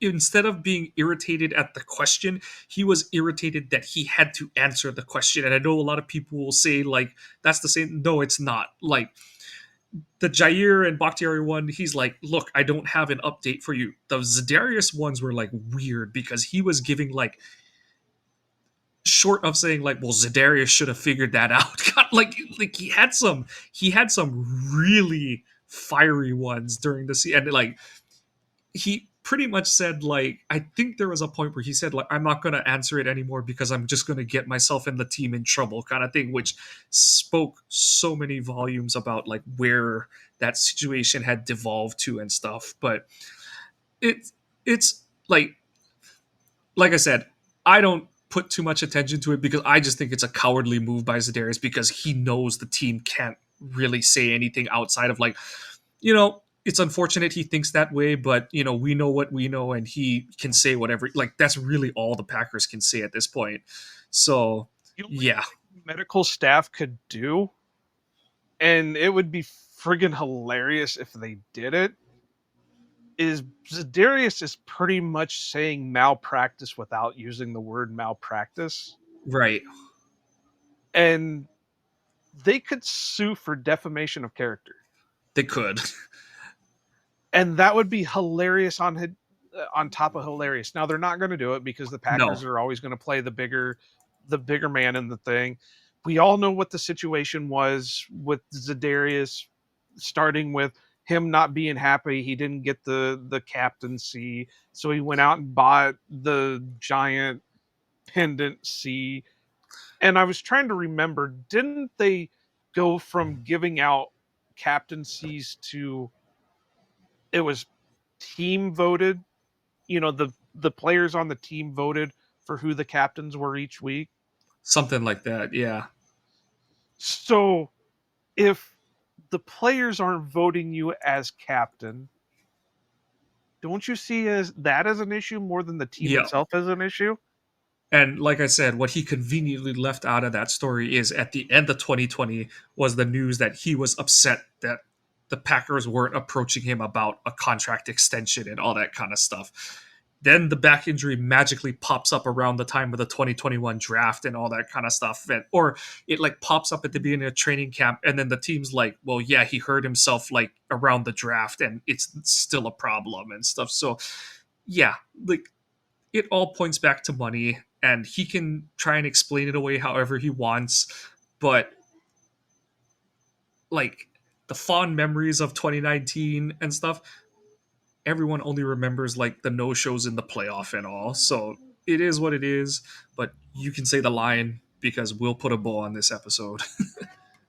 instead of being irritated at the question, he was irritated that he had to answer the question. And I know a lot of people will say like that's the same. No, it's not. Like the Jair and Bakhtiari one, he's like, look, I don't have an update for you. The Zedarius ones were like weird because he was giving like short of saying like, well, Zedarius should have figured that out. God, like he had some really fiery ones during the season. And like he pretty much said like, I think there was a point where he said like, I'm not going to answer it anymore because I'm just going to get myself and the team in trouble kind of thing, which spoke so many volumes about like where that situation had devolved to and stuff. But it's like I said, I don't put too much attention to it because I just think it's a cowardly move by Zedarius because he knows the team can't really say anything outside of like, it's unfortunate he thinks that way, but we know what we know and he can say whatever. Like that's really all the Packers can say at this point. So yeah, medical staff could do, and it would be friggin' hilarious if they did it, is Zedarius is pretty much saying malpractice without using the word malpractice. right. And they could sue for defamation of character. They could. And that would be hilarious on top of hilarious. Now they're not going to do it because the Packers No. are always going to play the bigger man in the thing. We all know what the situation was with Zedarius, starting with him not being happy. He didn't get the captaincy, so he went out and bought the giant pendant C. And I was trying to remember, didn't they go from giving out captaincies to it was team voted? The players on the team voted for who the captains were each week. Something like that. Yeah. So if the players aren't voting you as captain, don't you see that as an issue more than the team Yeah. itself as an issue? And like I said, what he conveniently left out of that story is at the end of 2020 was the news that he was upset that the Packers weren't approaching him about a contract extension and all that kind of stuff. Then the back injury magically pops up around the time of the 2021 draft and all that kind of stuff. Or it like pops up at the beginning of training camp. And then the team's like, well, yeah, he hurt himself like around the draft and it's still a problem and stuff. So yeah, like it all points back to money, and he can try and explain it away however he wants, but like the fond memories of 2019 and stuff, everyone only remembers like the no shows in the playoff and all. So it is what it is, but you can say the line because we'll put a bow on this episode.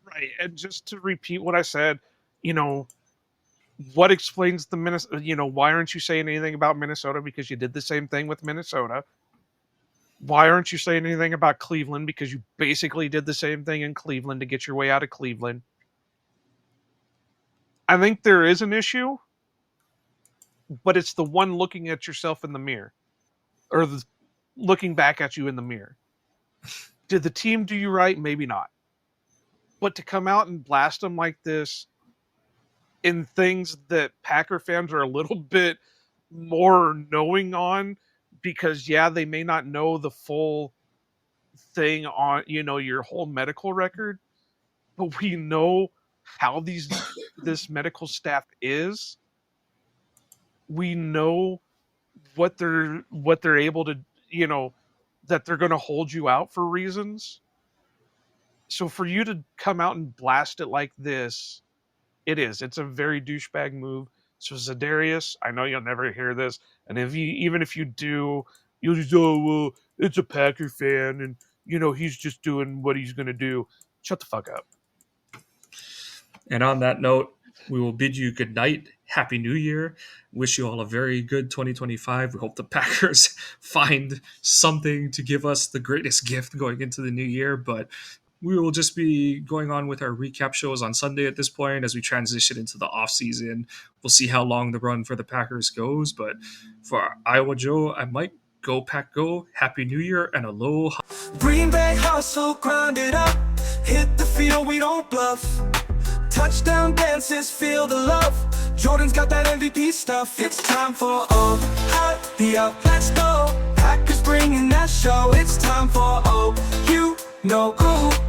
Right. And just to repeat what I said, you know, what explains the Minnesota, why aren't you saying anything about Minnesota? Because you did the same thing with Minnesota. Why aren't you saying anything about Cleveland? Because you basically did the same thing in Cleveland to get your way out of Cleveland. I think there is an issue, but it's the one looking at yourself in the mirror, or looking back at you in the mirror. Did the team do you right? Maybe not. But to come out and blast them like this in things that Packer fans are a little bit more knowing on, because they may not know the full thing on, your whole medical record, but we know how this medical staff is. We know what they're able to, that they're going to hold you out for reasons. So for you to come out and blast it like this, it's a very douchebag move. So Za'Darius, I know you'll never hear this, and even if you do, you'll just, oh well, it's a Packer fan, and he's just doing what he's gonna do. Shut the fuck up. And on that note, we will bid you good night. Happy New Year. Wish you all a very good 2025. We hope the Packers find something to give us the greatest gift going into the new year. But we will just be going on with our recap shows on Sunday at this point as we transition into the off season. We'll see how long the run for the Packers goes. But for Iowa Joe, I might go Pack Go. Happy New Year and aloha. Green Bay hustle, grind it up. Hit the field, we don't bluff. Touchdown dances, feel the love. Jordan's got that MVP stuff. It's time for the up. Let's go. Packers bringing that show. It's time for you know who.